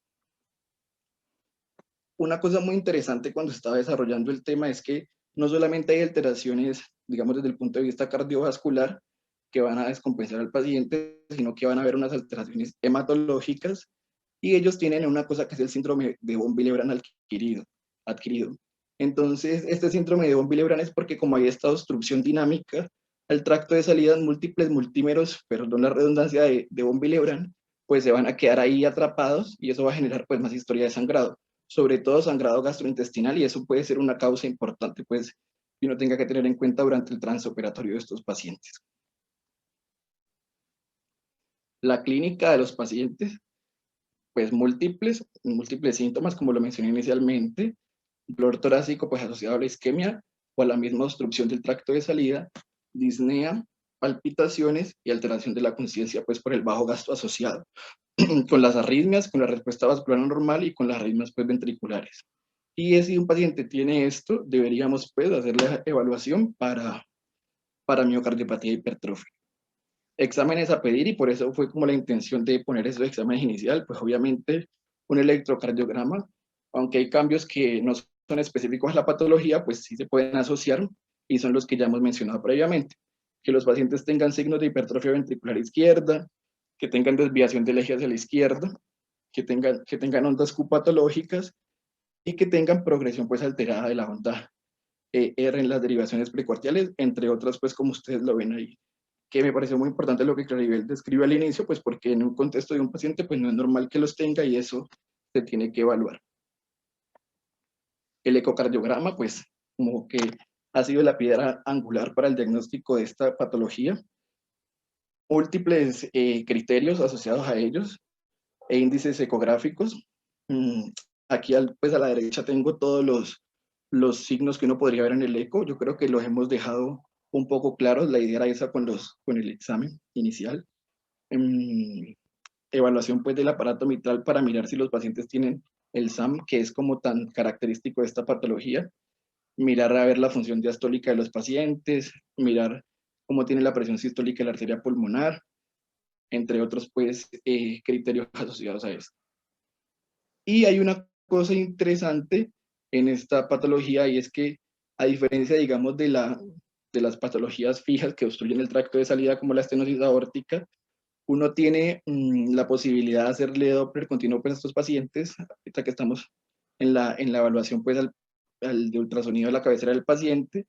Una cosa muy interesante cuando estaba desarrollando el tema es que no solamente hay alteraciones, digamos desde el punto de vista cardiovascular, que van a descompensar al paciente, sino que van a haber unas alteraciones hematológicas y ellos tienen una cosa que es el síndrome de von Willebrand adquirido. Entonces, este síndrome de von Willebrand es porque como hay esta obstrucción dinámica al tracto de salida múltiples multímeros, perdón la redundancia, de von Willebrand, pues se van a quedar ahí atrapados y eso va a generar pues más historia de sangrado, sobre todo sangrado gastrointestinal, y eso puede ser una causa importante pues que uno tenga que tener en cuenta durante el transoperatorio de estos pacientes. La clínica de los pacientes, pues múltiples síntomas, como lo mencioné inicialmente, dolor torácico pues asociado a la isquemia o a la misma obstrucción del tracto de salida, disnea, palpitaciones y alteración de la conciencia pues por el bajo gasto asociado, con las arritmias, con la respuesta vascular normal y con las arritmias pues ventriculares. Y si un paciente tiene esto, deberíamos pues hacer la evaluación para miocardiopatía hipertrófica. Exámenes a pedir, y por eso fue como la intención de poner esos exámenes inicial, pues obviamente un electrocardiograma, aunque hay cambios que no son específicos a la patología, pues sí se pueden asociar y son los que ya hemos mencionado previamente. Que los pacientes tengan signos de hipertrofia ventricular izquierda, que tengan desviación del eje hacia la izquierda, que tengan ondas Q patológicas y que tengan progresión pues alterada de la onda R en las derivaciones precordiales, entre otras pues como ustedes lo ven ahí, que me pareció muy importante lo que Claribel describe al inicio, pues porque en un contexto de un paciente pues no es normal que los tenga y eso se tiene que evaluar. El ecocardiograma pues como que ha sido la piedra angular para el diagnóstico de esta patología. Múltiples criterios asociados a ellos e índices ecográficos. Aquí pues a la derecha tengo todos los signos que uno podría ver en el eco. Yo creo que los hemos dejado un poco claros. La idea era esa con el examen inicial. Evaluación pues del aparato mitral para mirar si los pacientes tienen el SAM, que es como tan característico de esta patología. Mirar a ver la función diastólica de los pacientes, mirar cómo tiene la presión sistólica de la arteria pulmonar, entre otros pues criterios asociados a esto. Y hay una cosa interesante en esta patología y es que a diferencia digamos de las patologías fijas que obstruyen el tracto de salida como la estenosis aórtica, uno tiene la posibilidad de hacerle Doppler continuo pues a estos pacientes, ahorita que estamos en la evaluación pues al de ultrasonido de la cabecera del paciente,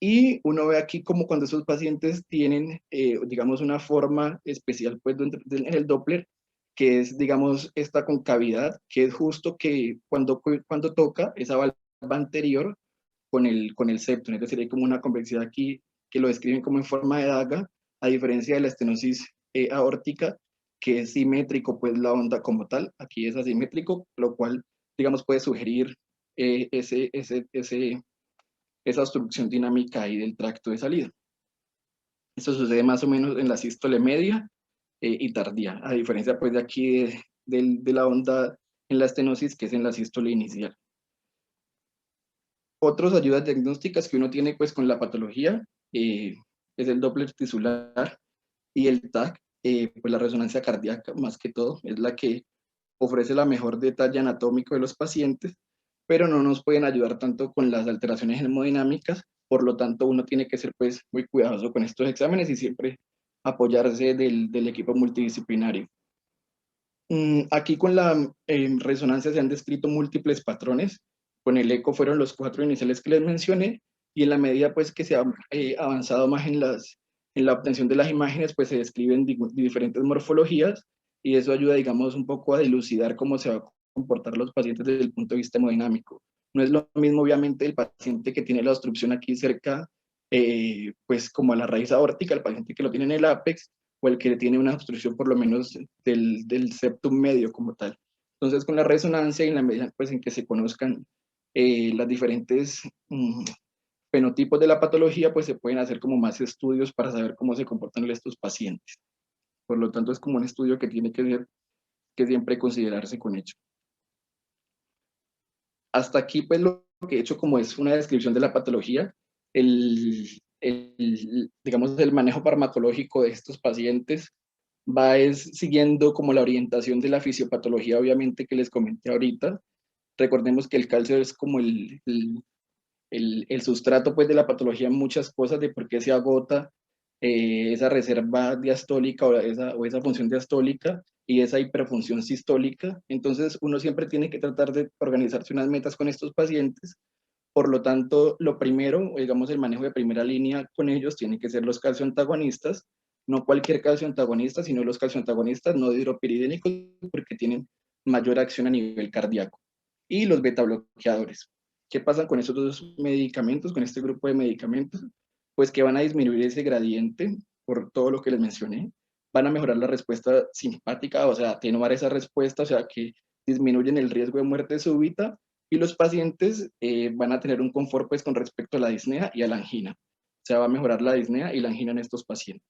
y uno ve aquí como cuando esos pacientes tienen, digamos, una forma especial pues en el Doppler, que es, digamos, esta concavidad, que es justo que cuando toca esa valva anterior con el septum, es decir, hay como una convexidad aquí que lo describen como en forma de daga, a diferencia de la estenosis aórtica, que es simétrico, pues la onda como tal, aquí es asimétrico, lo cual, digamos, puede sugerir esa obstrucción dinámica ahí del tracto de salida. Esto sucede más o menos en la sístole media y tardía, a diferencia pues de aquí de la onda en la estenosis, que es en la sístole inicial. Otras ayudas diagnósticas que uno tiene pues con la patología es el Doppler tisular y el TAC, pues la resonancia cardíaca más que todo, es la que ofrece la mejor detalle anatómico de los pacientes, pero no nos pueden ayudar tanto con las alteraciones hemodinámicas, por lo tanto uno tiene que ser pues muy cuidadoso con estos exámenes y siempre apoyarse del equipo multidisciplinario. Aquí con la resonancia se han descrito múltiples patrones. Con el eco fueron los 4 iniciales que les mencioné, y en la medida pues que se ha avanzado más en la obtención de las imágenes, pues se describen diferentes morfologías, y eso ayuda, digamos, un poco a dilucidar cómo se va a comportar los pacientes desde el punto de vista hemodinámico. No es lo mismo, obviamente, el paciente que tiene la obstrucción aquí cerca, pues como a la raíz aórtica, el paciente que lo tiene en el ápex, o el que tiene una obstrucción por lo menos del septum medio como tal. Entonces, con la resonancia y en la medida pues, en que se conozcan las diferentes fenotipos de la patología, pues se pueden hacer como más estudios para saber cómo se comportan estos pacientes. Por lo tanto, es como un estudio que tiene que siempre considerarse con ello. Hasta aquí, pues lo que he hecho como es una descripción de la patología, digamos, el manejo farmacológico de estos pacientes va siguiendo como la orientación de la fisiopatología, obviamente, que les comenté ahorita. Recordemos que el calcio es como el sustrato pues, de la patología en muchas cosas, de por qué se agota esa reserva diastólica o esa función diastólica y esa hiperfunción sistólica. Entonces, uno siempre tiene que tratar de organizarse unas metas con estos pacientes. Por lo tanto, lo primero, digamos, el manejo de primera línea con ellos tiene que ser los calcioantagonistas, no cualquier calcioantagonista, sino los calcioantagonistas no hidropiridénicos, porque tienen mayor acción a nivel cardíaco. Y los betabloqueadores. ¿Qué pasa con esos dos medicamentos, con este grupo de medicamentos? Pues que van a disminuir ese gradiente por todo lo que les mencioné, van a mejorar la respuesta simpática, o sea, atenuar esa respuesta, o sea, que disminuyen el riesgo de muerte súbita, y los pacientes van a tener un confort pues con respecto a la disnea y a la angina. O sea, va a mejorar la disnea y la angina en estos pacientes.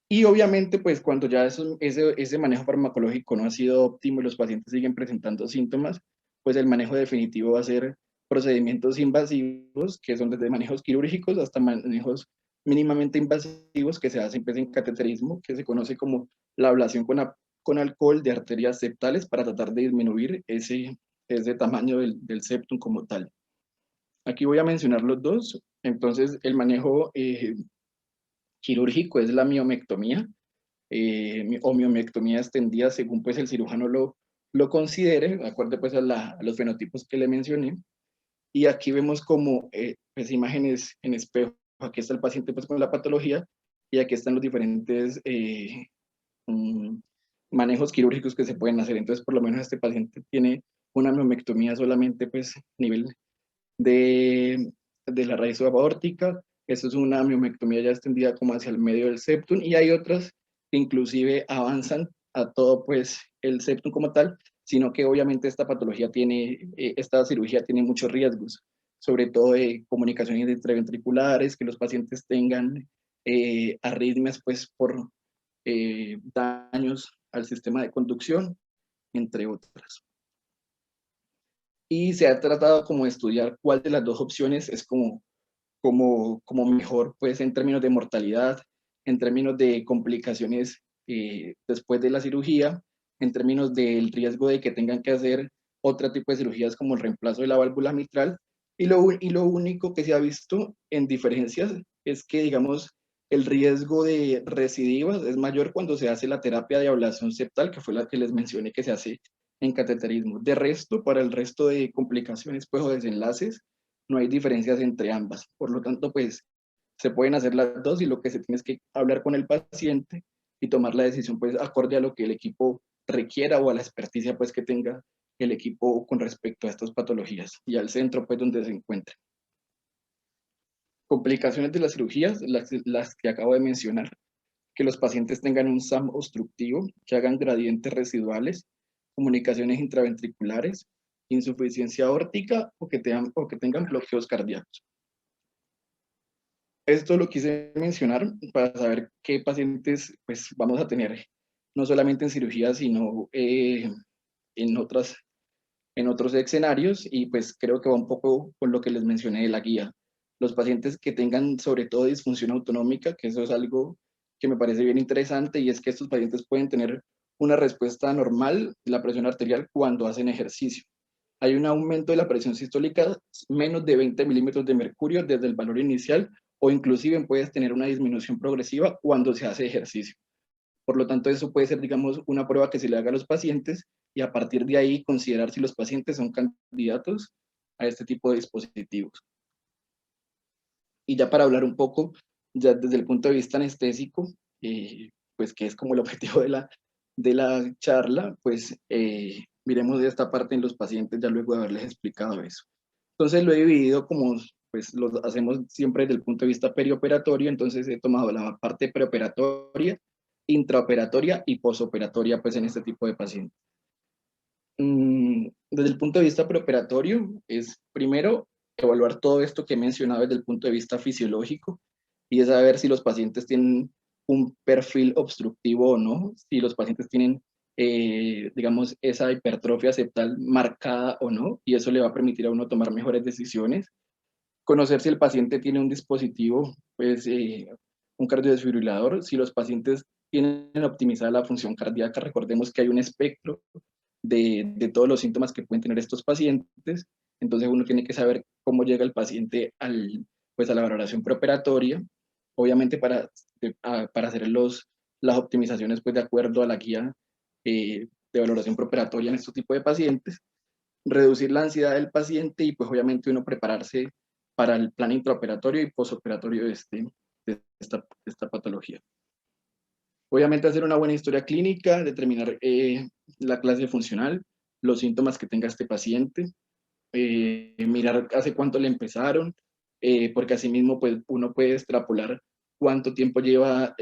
Y obviamente, pues cuando ya ese manejo farmacológico no ha sido óptimo y los pacientes siguen presentando síntomas, pues el manejo definitivo va a ser procedimientos invasivos, que son desde manejos quirúrgicos hasta manejos mínimamente invasivos que se hacen pues, en cateterismo, que se conoce como la ablación con alcohol de arterias septales para tratar de disminuir ese tamaño del septum como tal. Aquí voy a mencionar los dos. Entonces, el manejo quirúrgico es la miomectomía, o miomectomía extendida según pues el cirujano lo considere, de acuerdo pues a los fenotipos que le mencioné. Y aquí vemos como pues, imágenes en espejo. Aquí está el paciente pues con la patología y aquí están los diferentes manejos quirúrgicos que se pueden hacer. Entonces, por lo menos este paciente tiene una miomectomía solamente pues a nivel de la raíz subaórtica. Esto es una miomectomía ya extendida como hacia el medio del septum, y hay otras que inclusive avanzan a todo pues el septum como tal, sino que obviamente esta patología esta cirugía tiene muchos riesgos, sobre todo de comunicaciones intraventriculares, que los pacientes tengan arritmias pues por daños al sistema de conducción, entre otras. Y se ha tratado como de estudiar cuál de las dos opciones es como mejor, pues en términos de mortalidad, en términos de complicaciones después de la cirugía, en términos del riesgo de que tengan que hacer otro tipo de cirugías como el reemplazo de la válvula mitral, y lo único que se ha visto en diferencias es que, digamos, el riesgo de recidivas es mayor cuando se hace la terapia de ablación septal, que fue la que les mencioné que se hace en cateterismo. De resto, para el resto de complicaciones pues, o desenlaces, no hay diferencias entre ambas. Por lo tanto, pues se pueden hacer las dos, y lo que se tiene es que hablar con el paciente y tomar la decisión pues acorde a lo que el equipo requiera o a la experticia pues que tenga el equipo con respecto a estas patologías y al centro pues donde se encuentre. Complicaciones de las cirugías, las que acabo de mencionar, que los pacientes tengan un SAM obstructivo, que hagan gradientes residuales, comunicaciones intraventriculares, insuficiencia aórtica o que tengan bloqueos cardíacos. Esto lo quise mencionar para saber qué pacientes pues, vamos a tener, no solamente en cirugía, sino en otros escenarios, y pues creo que va un poco con lo que les mencioné de la guía. Los pacientes que tengan sobre todo disfunción autonómica, que eso es algo que me parece bien interesante, y es que estos pacientes pueden tener una respuesta normal de la presión arterial cuando hacen ejercicio. hay un aumento de la presión sistólica menos de 20 milímetros de mercurio desde el valor inicial, o inclusive puedes tener una disminución progresiva cuando se hace ejercicio. Por lo tanto, eso puede ser, digamos, una prueba que se le haga a los pacientes y a partir de ahí considerar si los pacientes son candidatos a este tipo de dispositivos. Y ya para hablar un poco, ya desde el punto de vista anestésico, pues que es como el objetivo de la charla, pues miremos de esta parte en los pacientes ya luego de haberles explicado eso. Entonces lo he dividido como, pues lo hacemos siempre desde el punto de vista perioperatorio, entonces he tomado la parte preoperatoria, intraoperatoria y posoperatoria, pues en este tipo de pacientes. Desde el punto de vista preoperatorio, es primero evaluar todo esto que he mencionado desde el punto de vista fisiológico, y es saber si los pacientes tienen un perfil obstructivo o no, si los pacientes tienen, digamos, esa hipertrofia septal marcada o no, y eso le va a permitir a uno tomar mejores decisiones. Conocer si el paciente tiene un dispositivo, pues un cardiodesfibrilador, si los pacientes tienen optimizada la función cardíaca. Recordemos que hay un espectro de todos los síntomas que pueden tener estos pacientes, entonces uno tiene que saber cómo llega el paciente pues a la valoración preoperatoria, obviamente para hacer las optimizaciones pues de acuerdo a la guía de valoración preoperatoria en este tipo de pacientes, reducir la ansiedad del paciente y pues obviamente uno prepararse para el plan intraoperatorio y posoperatorio de esta patología. Obviamente hacer una buena historia clínica, determinar la clase funcional, los síntomas que tenga este paciente, mirar hace cuánto le empezaron, porque asimismo pues, uno puede extrapolar cuánto tiempo lleva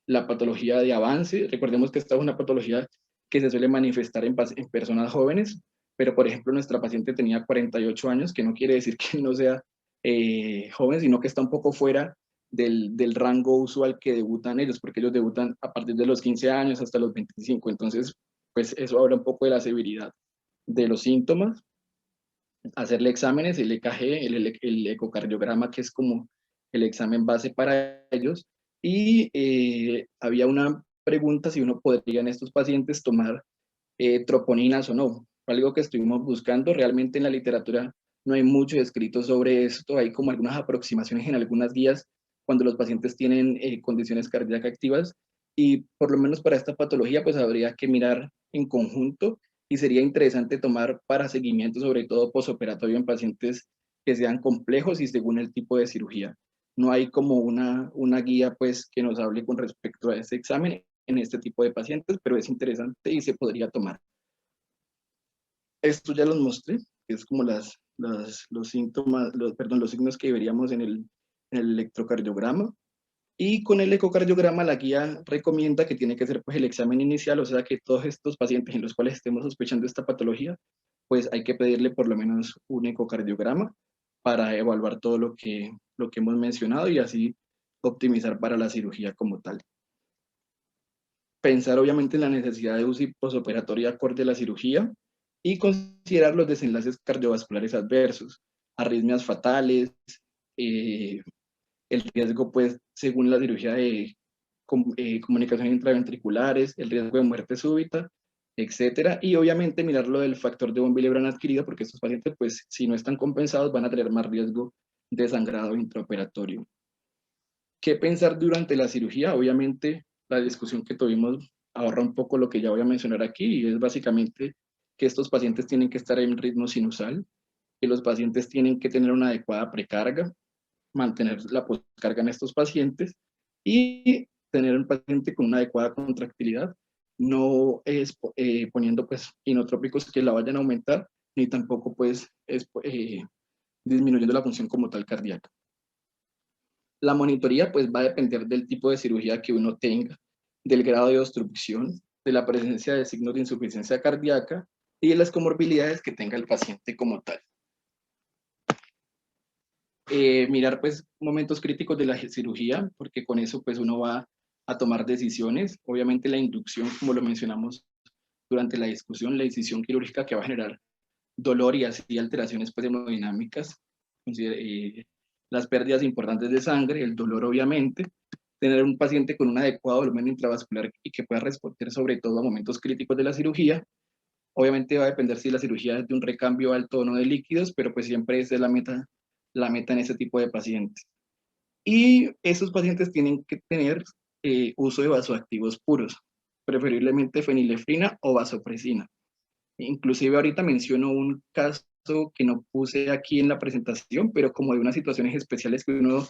la patología de avance. Recordemos que esta es una patología que se suele manifestar en personas jóvenes, pero por ejemplo nuestra paciente tenía 48 años, que no quiere decir que no sea joven, sino que está un poco fuera del rango usual que debutan ellos, porque ellos debutan a partir de los 15 años hasta los 25, entonces pues eso habla un poco de la severidad de los síntomas. Hacerle exámenes, el EKG, el ecocardiograma, que es como el examen base para ellos, y había una pregunta si uno podría en estos pacientes tomar troponinas o no, algo que estuvimos buscando. Realmente en la literatura no hay mucho escrito sobre esto, hay como algunas aproximaciones en algunas guías cuando los pacientes tienen condiciones cardíacas activas, y por lo menos para esta patología pues habría que mirar en conjunto, y sería interesante tomar para seguimiento, sobre todo posoperatorio en pacientes que sean complejos y según el tipo de cirugía. No hay como una guía pues que nos hable con respecto a este examen en este tipo de pacientes, pero es interesante y se podría tomar. Esto ya los mostré, que es como los síntomas, los signos que veríamos en el electrocardiograma. Y con el ecocardiograma la guía recomienda que tiene que ser pues el examen inicial, o sea que todos estos pacientes en los cuales estemos sospechando esta patología, pues hay que pedirle por lo menos un ecocardiograma para evaluar todo lo que hemos mencionado y así optimizar para la cirugía como tal. Pensar obviamente en la necesidad de UCI posoperatoria acorde a la cirugía y considerar los desenlaces cardiovasculares adversos, arritmias fatales, el riesgo, pues, según la cirugía de comunicaciones intraventriculares, el riesgo de muerte súbita, etcétera, y obviamente mirar lo del factor de von Willebrand adquirido, porque estos pacientes, pues, si no están compensados, van a tener más riesgo de sangrado intraoperatorio. ¿Qué pensar durante la cirugía? Obviamente, la discusión que tuvimos ahorra un poco lo que ya voy a mencionar aquí, y es básicamente que estos pacientes tienen que estar en ritmo sinusal, que los pacientes tienen que tener una adecuada precarga, mantener la postcarga en estos pacientes y tener un paciente con una adecuada contractilidad, no es poniendo pues inotrópicos que la vayan a aumentar, ni tampoco pues disminuyendo la función como tal cardíaca. La monitoría pues va a depender del tipo de cirugía que uno tenga, del grado de obstrucción, de la presencia de signos de insuficiencia cardíaca y de las comorbilidades que tenga el paciente como tal. Mirar pues momentos críticos de la cirugía, porque con eso pues uno va a tomar decisiones. Obviamente la inducción, como lo mencionamos durante la discusión, la incisión quirúrgica que va a generar dolor y así alteraciones pues hemodinámicas, las pérdidas importantes de sangre, el dolor obviamente, tener un paciente con un adecuado volumen intravascular y que pueda responder sobre todo a momentos críticos de la cirugía, Obviamente va a depender si la cirugía es de un recambio alto o no de líquidos, pero pues siempre esa es la meta en ese tipo de pacientes. Y esos pacientes tienen que tener uso de vasoactivos puros, preferiblemente fenilefrina o vasopresina. Inclusive ahorita menciono un caso que no puse aquí en la presentación, pero como de unas situaciones especiales que uno,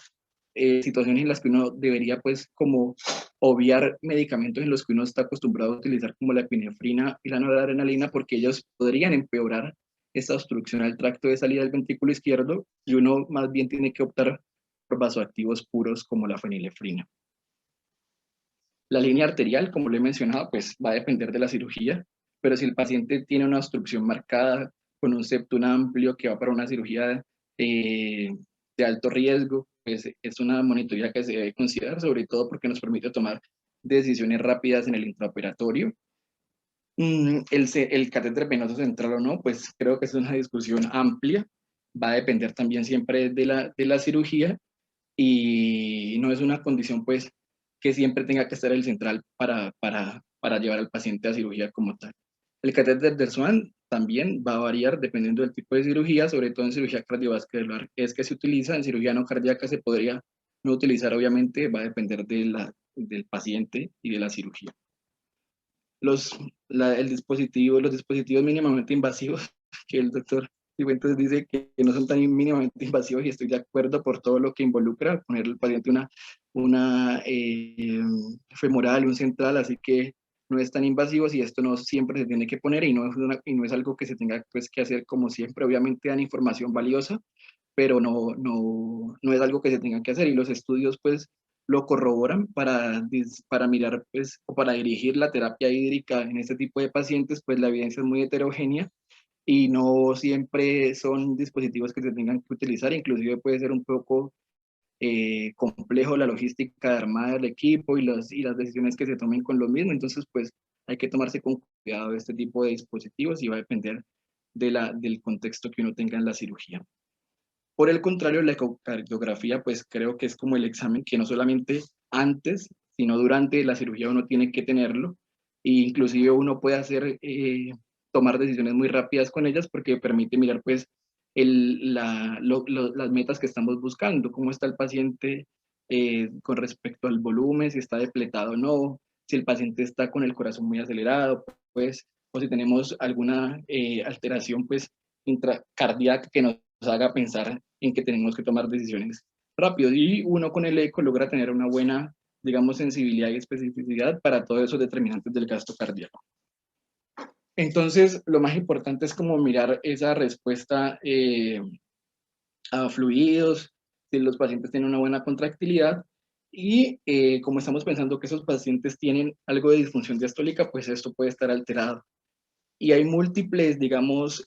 situaciones en las que uno debería pues como obviar medicamentos en los que uno está acostumbrado a utilizar como la epinefrina y la noradrenalina, porque ellos podrían empeorar esta obstrucción al tracto de salida del ventrículo izquierdo y uno más bien tiene que optar por vasoactivos puros como la fenilefrina. La línea arterial, como lo he mencionado, pues va a depender de la cirugía, pero si el paciente tiene una obstrucción marcada con un septum amplio que va para una cirugía de alto riesgo, pues es una monitoría que se debe considerar, sobre todo porque nos permite tomar decisiones rápidas en el intraoperatorio. El catéter venoso central o no, pues creo que es una discusión amplia, va a depender también siempre de la cirugía y no es una condición pues que siempre tenga que estar el central para llevar al paciente a cirugía como tal. El catéter de Swan también va a variar dependiendo del tipo de cirugía, sobre todo en cirugía cardiovascular es que se utiliza, en cirugía no cardíaca se podría no utilizar, obviamente va a depender del paciente y de la cirugía. Los dispositivos mínimamente invasivos, que el doctor Cifuentes dice que no son tan mínimamente invasivos y estoy de acuerdo por todo lo que involucra ponerle al paciente una femoral y un central, así que no es tan invasivo y esto no siempre se tiene que poner y no es algo que se tenga pues, que hacer como siempre. Obviamente dan información valiosa, pero no es algo que se tenga que hacer y los estudios pues lo corroboran para mirar pues, o para dirigir la terapia hídrica en este tipo de pacientes, pues la evidencia es muy heterogénea y no siempre son dispositivos que se tengan que utilizar, inclusive puede ser un poco complejo la logística de armada del equipo y las decisiones que se tomen con los mismos, entonces pues hay que tomarse con cuidado este tipo de dispositivos y va a depender del contexto que uno tenga en la cirugía. Por el contrario, la ecocardiografía, pues creo que es como el examen que no solamente antes, sino durante la cirugía uno tiene que tenerlo, e inclusive uno puede tomar decisiones muy rápidas con ellas porque permite mirar pues las metas que estamos buscando, cómo está el paciente con respecto al volumen, si está depletado o no, si el paciente está con el corazón muy acelerado, pues, o si tenemos alguna alteración pues intracardíaca que nos haga pensar en que tenemos que tomar decisiones rápido y uno con el eco logra tener una buena, digamos, sensibilidad y especificidad para todos esos determinantes del gasto cardíaco. Entonces, lo más importante es como mirar esa respuesta a fluidos, si los pacientes tienen una buena contractilidad y como estamos pensando que esos pacientes tienen algo de disfunción diastólica, pues esto puede estar alterado. Y hay múltiples, digamos,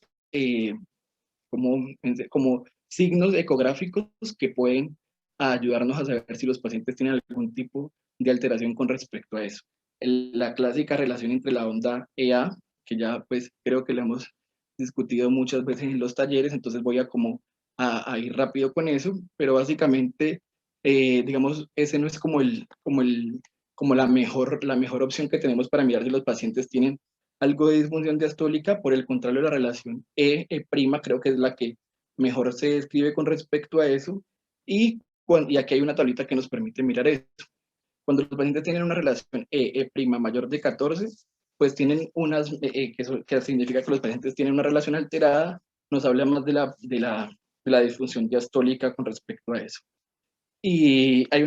como signos ecográficos que pueden ayudarnos a saber si los pacientes tienen algún tipo de alteración con respecto a eso. La clásica relación entre la onda EA, que ya pues creo que la hemos discutido muchas veces en los talleres, entonces voy a ir rápido con eso, pero básicamente, digamos, ese no es como la mejor opción que tenemos para mirar si los pacientes tienen algo de disfunción diastólica. Por el contrario, la relación E' creo que es la que mejor se describe con respecto a eso, y aquí hay una tablita que nos permite mirar eso. Cuando los pacientes tienen una relación E' mayor de 14, pues tienen que significa que los pacientes tienen una relación alterada, nos habla más de la disfunción diastólica con respecto a eso. Y hay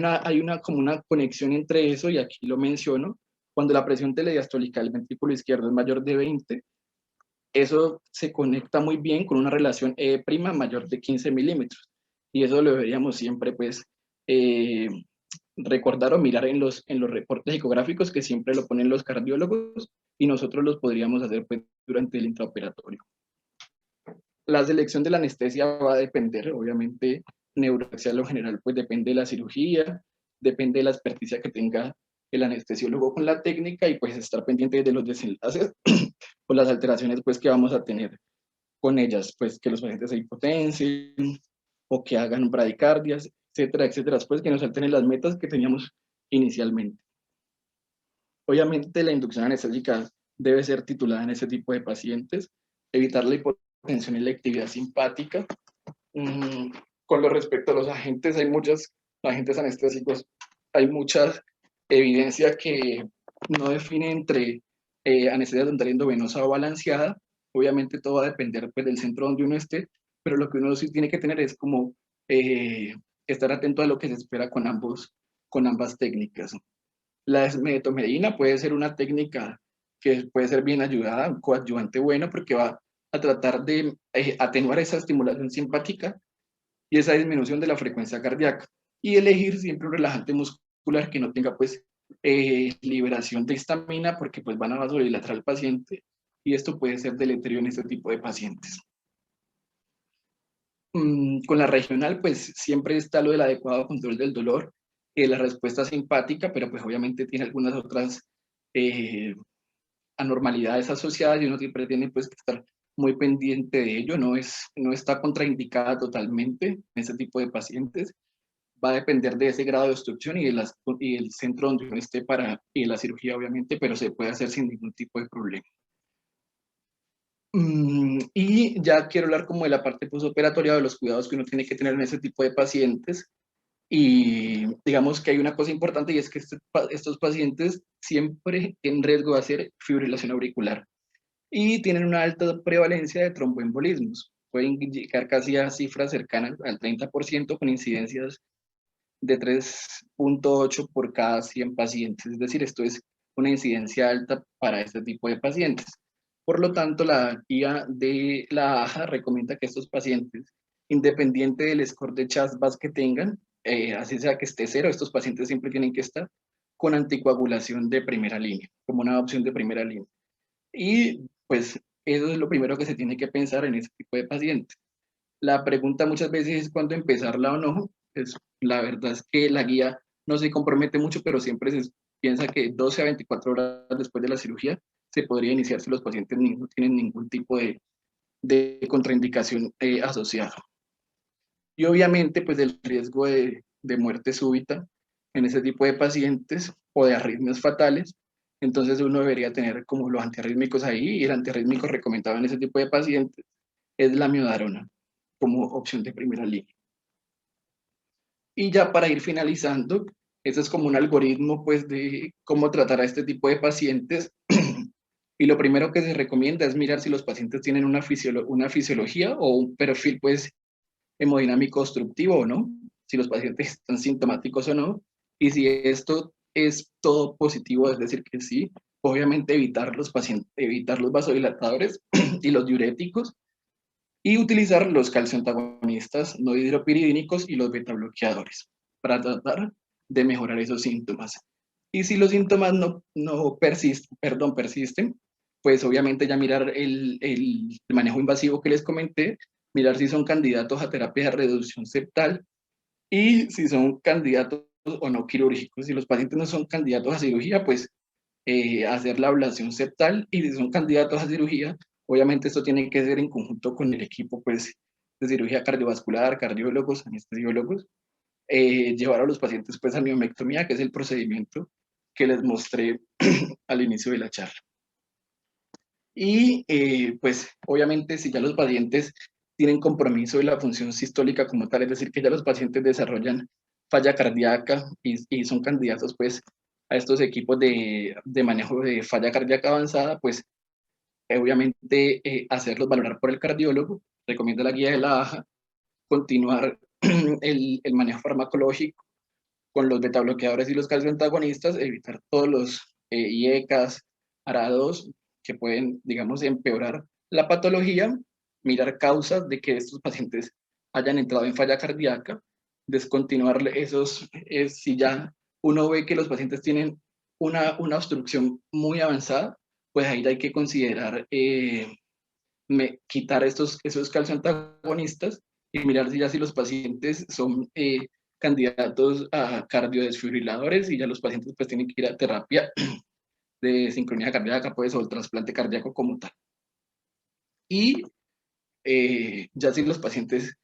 como una conexión entre eso, y aquí lo menciono, cuando la presión telediastólica del ventrículo izquierdo es mayor de 20, eso se conecta muy bien con una relación E' mayor de 15 milímetros. Y eso lo deberíamos siempre pues recordar o mirar en los reportes ecográficos que siempre lo ponen los cardiólogos y nosotros los podríamos hacer pues, durante el intraoperatorio. La selección de la anestesia va a depender, obviamente, neurociencial general, pues depende de la cirugía, depende de la experticia que tenga el anestesiólogo con la técnica y pues estar pendiente de los desenlaces o las alteraciones pues que vamos a tener con ellas, pues que los pacientes se hipotensen o que hagan bradicardias, etcétera, etcétera, pues que nos alteren las metas que teníamos inicialmente. Obviamente la inducción anestésica debe ser titulada en ese tipo de pacientes, evitar la hipotensión y la actividad simpática. Con lo respecto a los agentes, agentes anestésicos, hay mucha evidencia que no define entre anestesia dental endovenosa o balanceada. Obviamente todo va a depender pues, del centro donde uno esté, pero lo que uno sí tiene que tener es como estar atento a lo que se espera con ambas técnicas. La desmetomedina puede ser una técnica que puede ser bien ayudada, un coadyuvante bueno, porque va a tratar de atenuar esa estimulación simpática y esa disminución de la frecuencia cardíaca. Y elegir siempre un relajante muscular que no tenga pues liberación de histamina, porque pues van a vasodilatar al paciente y esto puede ser deleterio en este tipo de pacientes. Con la regional pues siempre está lo del adecuado control del dolor, la respuesta simpática, pero pues obviamente tiene algunas otras anormalidades asociadas y uno siempre tiene pues que estar muy pendiente de ello, no está contraindicada totalmente en ese tipo de pacientes. Va a depender de ese grado de obstrucción y el centro donde uno esté y la cirugía obviamente, pero se puede hacer sin ningún tipo de problema. Y ya quiero hablar como de la parte postoperatoria, de los cuidados que uno tiene que tener en ese tipo de pacientes. Y digamos que hay una cosa importante y es que estos pacientes siempre tienen riesgo de hacer fibrilación auricular y tienen una alta prevalencia de tromboembolismos. Pueden llegar casi a cifras cercanas al 30% con incidencias de 3.8 por cada 100 pacientes. Es decir, esto es una incidencia alta para este tipo de pacientes. Por lo tanto, la guía de la AJA recomienda que estos pacientes, independiente del score de CHAS-VAS que tengan, así sea que esté 0, estos pacientes siempre tienen que estar con anticoagulación de primera línea, como una opción de primera línea. Y pues eso es lo primero que se tiene que pensar en este tipo de pacientes. La pregunta muchas veces es cuándo empezarla o no. Pues, la verdad es que la guía no se compromete mucho, pero siempre se piensa que 12 a 24 horas después de la cirugía se podría iniciar si los pacientes no tienen ningún tipo de contraindicación asociada. Y obviamente, pues el riesgo de muerte súbita en ese tipo de pacientes o de arritmias fatales, entonces uno debería tener como los antiarrítmicos ahí, y el antiarrítmico recomendado en ese tipo de pacientes es la miodarona como opción de primera línea. Y ya para ir finalizando, ese es como un algoritmo pues de cómo tratar a este tipo de pacientes. Y lo primero que se recomienda es mirar si los pacientes tienen una fisiología o un perfil pues hemodinámico obstructivo o no, si los pacientes están sintomáticos o no, y si esto es todo positivo, es decir que sí, obviamente evitar los vasodilatadores y los diuréticos, y utilizar los calcioantagonistas no hidropiridínicos y los betabloqueadores para tratar de mejorar esos síntomas. Y si los síntomas no persisten, pues obviamente ya mirar el manejo invasivo que les comenté, mirar si son candidatos a terapia de reducción septal y si son candidatos o no quirúrgicos. Si los pacientes no son candidatos a cirugía, pues hacer la ablación septal, y si son candidatos a cirugía, obviamente esto tiene que ser en conjunto con el equipo pues, de cirugía cardiovascular, cardiólogos, anestesiólogos, llevar a los pacientes pues, a miomectomía, que es el procedimiento que les mostré al inicio de la charla. Y pues obviamente si ya los pacientes tienen compromiso de la función sistólica como tal, es decir, que ya los pacientes desarrollan falla cardíaca y son candidatos pues a estos equipos de manejo de falla cardíaca avanzada, pues obviamente hacerlos valorar por el cardiólogo, recomienda la guía de la AJA, continuar el manejo farmacológico con los betabloqueadores y los calcioantagonistas, evitar todos los IECAS, ARA2, que pueden, digamos, empeorar la patología, mirar causas de que estos pacientes hayan entrado en falla cardíaca, descontinuar esos, si ya uno ve que los pacientes tienen una obstrucción muy avanzada, pues ahí hay que considerar quitar esos calcioantagonistas y mirar si los pacientes son candidatos a cardiodesfibriladores y ya los pacientes pues tienen que ir a terapia de sincronía cardíaca, pues, o el trasplante cardíaco como tal. Y ya si los pacientes,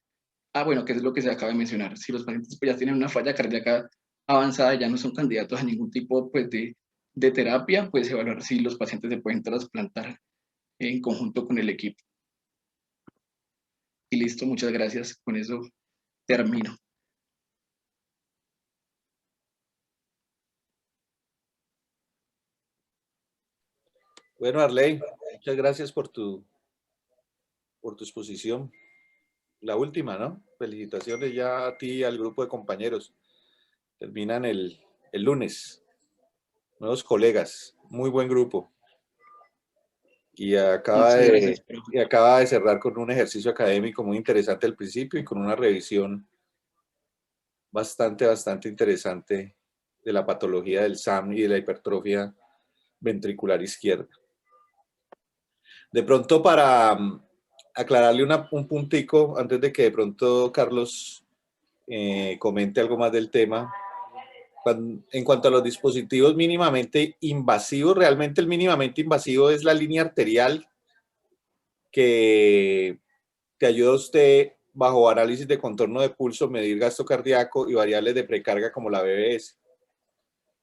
bueno, que es lo que se acaba de mencionar, si los pacientes pues, ya tienen una falla cardíaca avanzada, ya no son candidatos a ningún tipo pues, de de terapia, pues evaluar si los pacientes se pueden trasplantar en conjunto con el equipo. Y listo, muchas gracias. Con eso termino. Bueno, Arley, muchas gracias por tu exposición. La última, ¿no? Felicitaciones ya a ti y al grupo de compañeros. Terminan el lunes. Nuevos colegas, muy buen grupo. Y acaba de cerrar con un ejercicio académico muy interesante al principio y con una revisión bastante interesante de la patología del SAM y de la hipertrofia ventricular izquierda. De pronto, para aclararle un puntico, antes de que de pronto Carlos comente algo más del tema, en cuanto a los dispositivos mínimamente invasivos, realmente el mínimamente invasivo es la línea arterial que te ayuda a usted, bajo análisis de contorno de pulso, medir gasto cardíaco y variables de precarga como la BBS.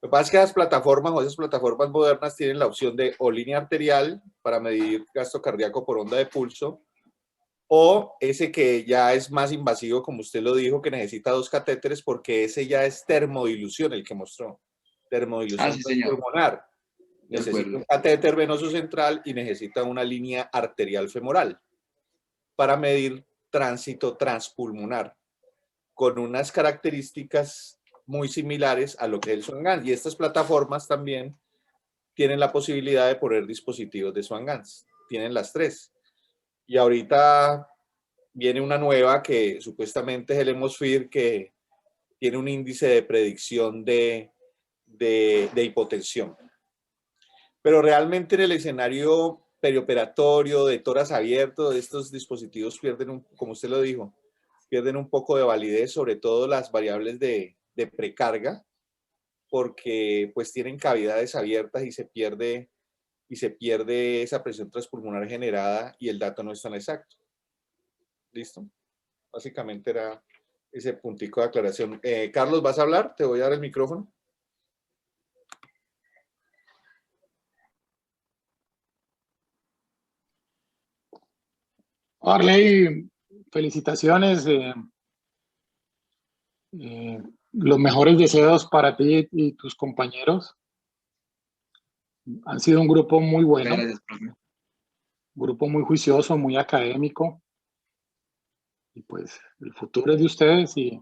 Lo que pasa es que las plataformas o esas plataformas modernas tienen la opción de o línea arterial para medir gasto cardíaco por onda de pulso, o ese que ya es más invasivo, como usted lo dijo, que necesita 2 catéteres, porque ese ya es termodilución, el que mostró. Termodilución pulmonar. Necesita un catéter venoso central y necesita una línea arterial femoral para medir tránsito transpulmonar, con unas características muy similares a lo que es el Swan-Ganz. Y estas plataformas también tienen la posibilidad de poner dispositivos de Swan-Ganz. Tienen las 3. Y ahorita viene una nueva que supuestamente es el Hemosfear, que tiene un índice de predicción de hipotensión. Pero realmente en el escenario perioperatorio, de tórax abierto, estos dispositivos pierden, como usted lo dijo, pierden un poco de validez, sobre todo las variables de precarga, porque pues tienen cavidades abiertas y se pierde esa presión transpulmonar generada y el dato no es tan exacto. ¿Listo? Básicamente era ese puntico de aclaración. Carlos, ¿vas a hablar? Te voy a dar el micrófono. Arley, felicitaciones. Los mejores deseos para ti y tus compañeros. Han sido un grupo muy bueno. Gracias, profe. Grupo muy juicioso, muy académico. Y pues el futuro es de ustedes y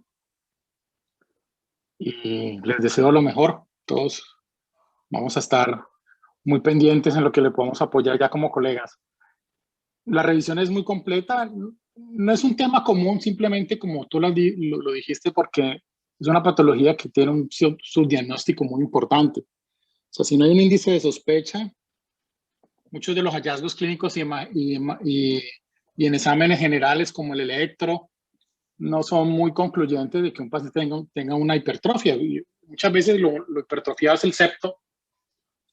les deseo lo mejor. Todos vamos a estar muy pendientes en lo que le podamos apoyar ya como colegas. La revisión es muy completa. No es un tema común, simplemente como tú lo dijiste, porque es una patología que tiene un subdiagnóstico muy importante. O sea, si no hay un índice de sospecha, muchos de los hallazgos clínicos y en exámenes generales como el electro no son muy concluyentes de que un paciente tenga una hipertrofia. Y muchas veces lo hipertrofiado es el septo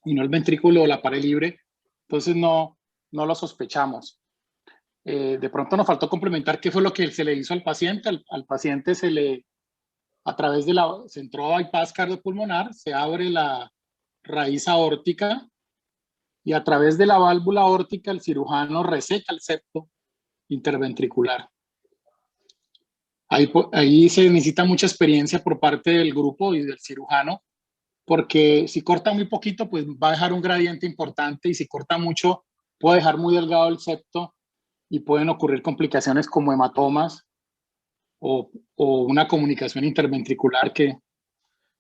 y no el ventrículo o la pared libre, entonces no lo sospechamos. De pronto nos faltó complementar qué fue lo que se le hizo al paciente. Al paciente a través de se entró a bypass cardiopulmonar, se abre la raíz aórtica y a través de la válvula aórtica el cirujano reseca el septo interventricular. Ahí se necesita mucha experiencia por parte del grupo y del cirujano, porque si corta muy poquito, pues va a dejar un gradiente importante, y si corta mucho, puede dejar muy delgado el septo y pueden ocurrir complicaciones como hematomas o una comunicación interventricular que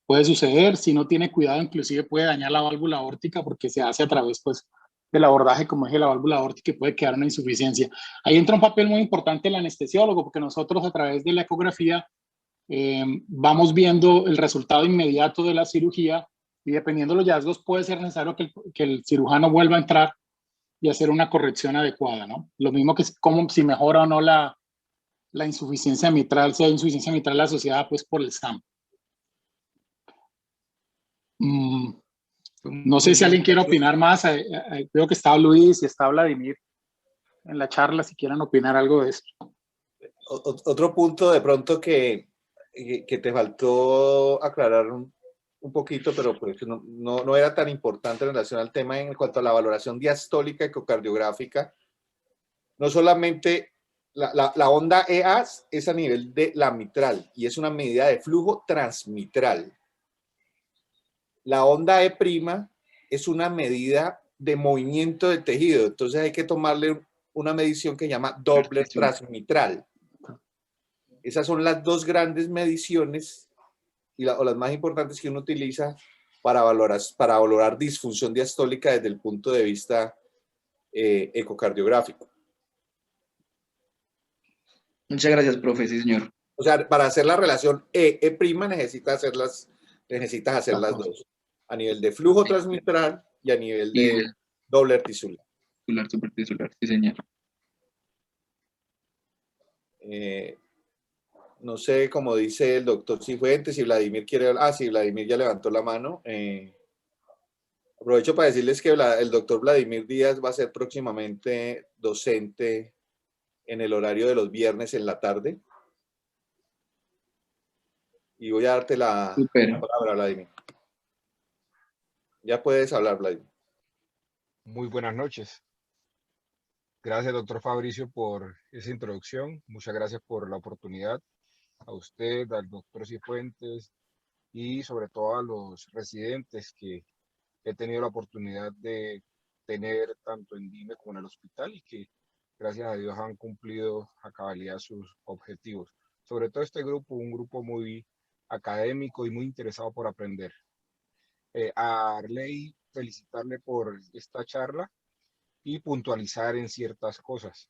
puede suceder. Si no tiene cuidado, inclusive puede dañar la válvula aórtica, porque se hace a través pues, del abordaje, como dije, la válvula aórtica, y puede quedar una insuficiencia. Ahí entra un papel muy importante el anestesiólogo, porque nosotros a través de la ecografía vamos viendo el resultado inmediato de la cirugía, y dependiendo de los hallazgos puede ser necesario que el cirujano vuelva a entrar y hacer una corrección adecuada, ¿no? Lo mismo que como si mejora o no la insuficiencia mitral, si hay insuficiencia mitral asociada pues por el SAM. No sé si alguien quiere opinar más. Veo que está Luis y está Vladimir en la charla, si quieren opinar algo de esto. Otro punto de pronto que te faltó aclarar un poquito, pero pues no era tan importante en relación al tema en cuanto a la valoración diastólica ecocardiográfica. No solamente la onda EAS es a nivel de la mitral y es una medida de flujo transmitral. La onda E' es una medida de movimiento del tejido, entonces hay que tomarle una medición que se llama Doppler transmitral. Esas son las dos grandes mediciones o las más importantes que uno utiliza para valorar disfunción diastólica desde el punto de vista ecocardiográfico. Muchas gracias, profe, sí, señor. O sea, para hacer la relación E' necesitas hacer las dos, a nivel de flujo transmitral y a nivel de Doppler tisular. Supertisular, sí, señor. No sé, como dice el doctor Cifuentes, si Vladimir quiere hablar. Ah, sí, Vladimir ya levantó la mano. Aprovecho para decirles que el doctor Vladimir Díaz va a ser próximamente docente en el horario de los viernes en la tarde. Y voy a darte la palabra, Vladimir. Ya puedes hablar, Vladimir. Muy buenas noches. Gracias, doctor Fabricio, por esa introducción. Muchas gracias por la oportunidad. A usted, al doctor Cifuentes y sobre todo a los residentes que he tenido la oportunidad de tener tanto en DIME como en el hospital y que gracias a Dios han cumplido a cabalidad sus objetivos. Sobre todo este grupo, un grupo muy académico y muy interesado por aprender. A Arley, felicitarle por esta charla y puntualizar en ciertas cosas.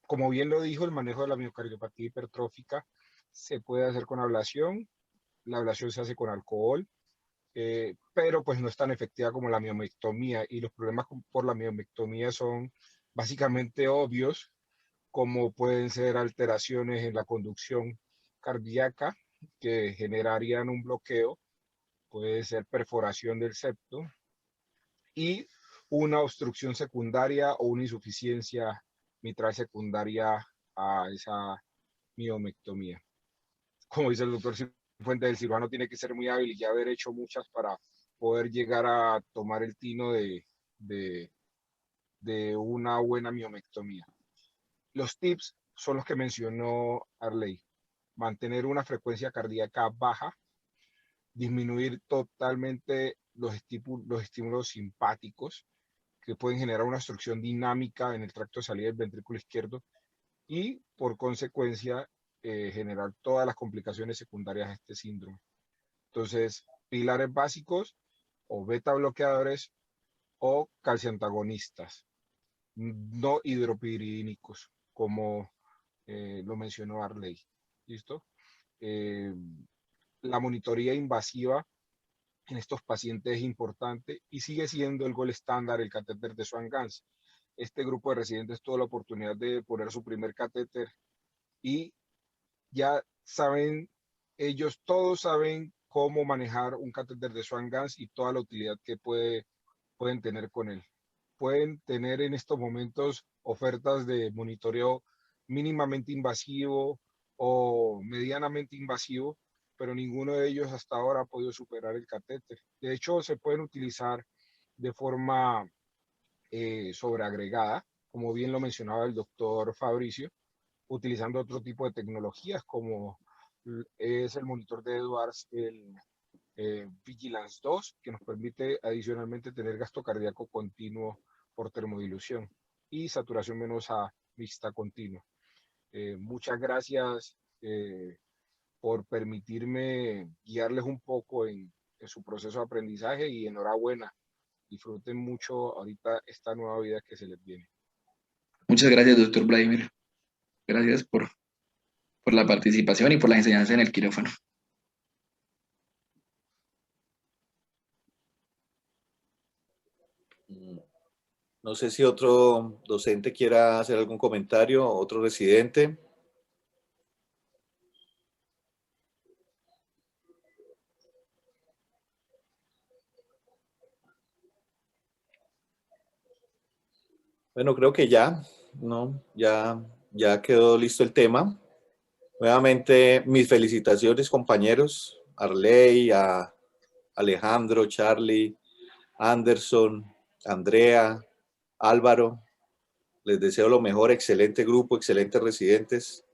Como bien lo dijo, el manejo de la miocardiopatía hipertrófica se puede hacer con ablación. La ablación se hace con alcohol, pero pues no es tan efectiva como la miomectomía, y los problemas por la miomectomía son básicamente obvios, como pueden ser alteraciones en la conducción cardíaca que generarían un bloqueo, puede ser perforación del septo y una obstrucción secundaria o una insuficiencia mitral secundaria a esa miomectomía. Como dice el doctor Cifuentes, el cirujano tiene que ser muy hábil y ya haber hecho muchas para poder llegar a tomar el tino de una buena miomectomía. Los tips son los que mencionó Arley. Mantener una frecuencia cardíaca baja, disminuir totalmente los estímulos simpáticos que pueden generar una obstrucción dinámica en el tracto de salida del ventrículo izquierdo y, por consecuencia, generar todas las complicaciones secundarias de este síndrome. Entonces, pilares básicos o beta bloqueadores o calciantagonistas, no hidropiridínicos, como lo mencionó Arley. ¿Listo? La monitoría invasiva en estos pacientes es importante y sigue siendo el gold estándar el catéter de Swan-Ganz. Este grupo de residentes tuvo la oportunidad de poner su primer catéter y ya saben, ellos todos saben cómo manejar un catéter de Swan-Ganz y toda la utilidad que pueden tener con él. Pueden tener en estos momentos ofertas de monitoreo mínimamente invasivo o medianamente invasivo, pero ninguno de ellos hasta ahora ha podido superar el catéter. De hecho, se pueden utilizar de forma sobreagregada, como bien lo mencionaba el doctor Fabricio, utilizando otro tipo de tecnologías como es el monitor de Edwards, el Vigilance 2, que nos permite adicionalmente tener gasto cardíaco continuo por termodilución y saturación venosa mixta continua. Muchas gracias por permitirme guiarles un poco en su proceso de aprendizaje y enhorabuena. Disfruten mucho ahorita esta nueva vida que se les viene. Muchas gracias, doctor Vladimir. Gracias por la participación y por la enseñanza en el quirófano. No sé si otro docente quiera hacer algún comentario, otro residente. Bueno, creo que ya, ¿no? Ya quedó listo el tema. Nuevamente, mis felicitaciones, compañeros. Arley, a Alejandro, Charlie, Anderson, Andrea, Álvaro. Les deseo lo mejor, excelente grupo, excelentes residentes.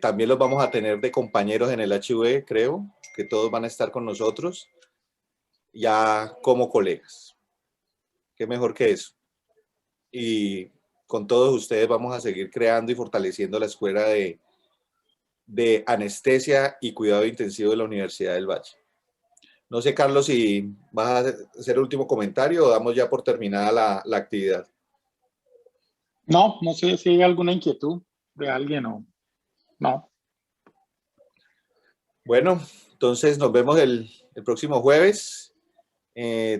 También los vamos a tener de compañeros en el HV, creo, que todos van a estar con nosotros, ya como colegas. Qué mejor que eso. Y con todos ustedes vamos a seguir creando y fortaleciendo la escuela de anestesia y cuidado intensivo de la Universidad del Valle. No sé, Carlos, si vas a hacer el último comentario o damos ya por terminada la actividad. No sé si hay alguna inquietud de alguien o no. Bueno, entonces nos vemos el próximo jueves.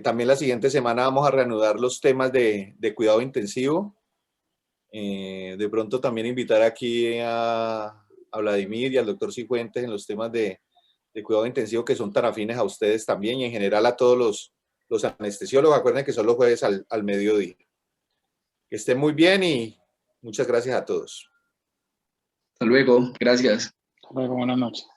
También la siguiente semana vamos a reanudar los temas de cuidado intensivo. De pronto también invitar aquí a Vladimir y al doctor Cifuentes en los temas de cuidado intensivo que son tan afines a ustedes también y en general a todos los anestesiólogos. Acuérdense que son los jueves al mediodía. Que estén muy bien y muchas gracias a todos. Hasta luego, gracias. Hasta luego, buenas noches.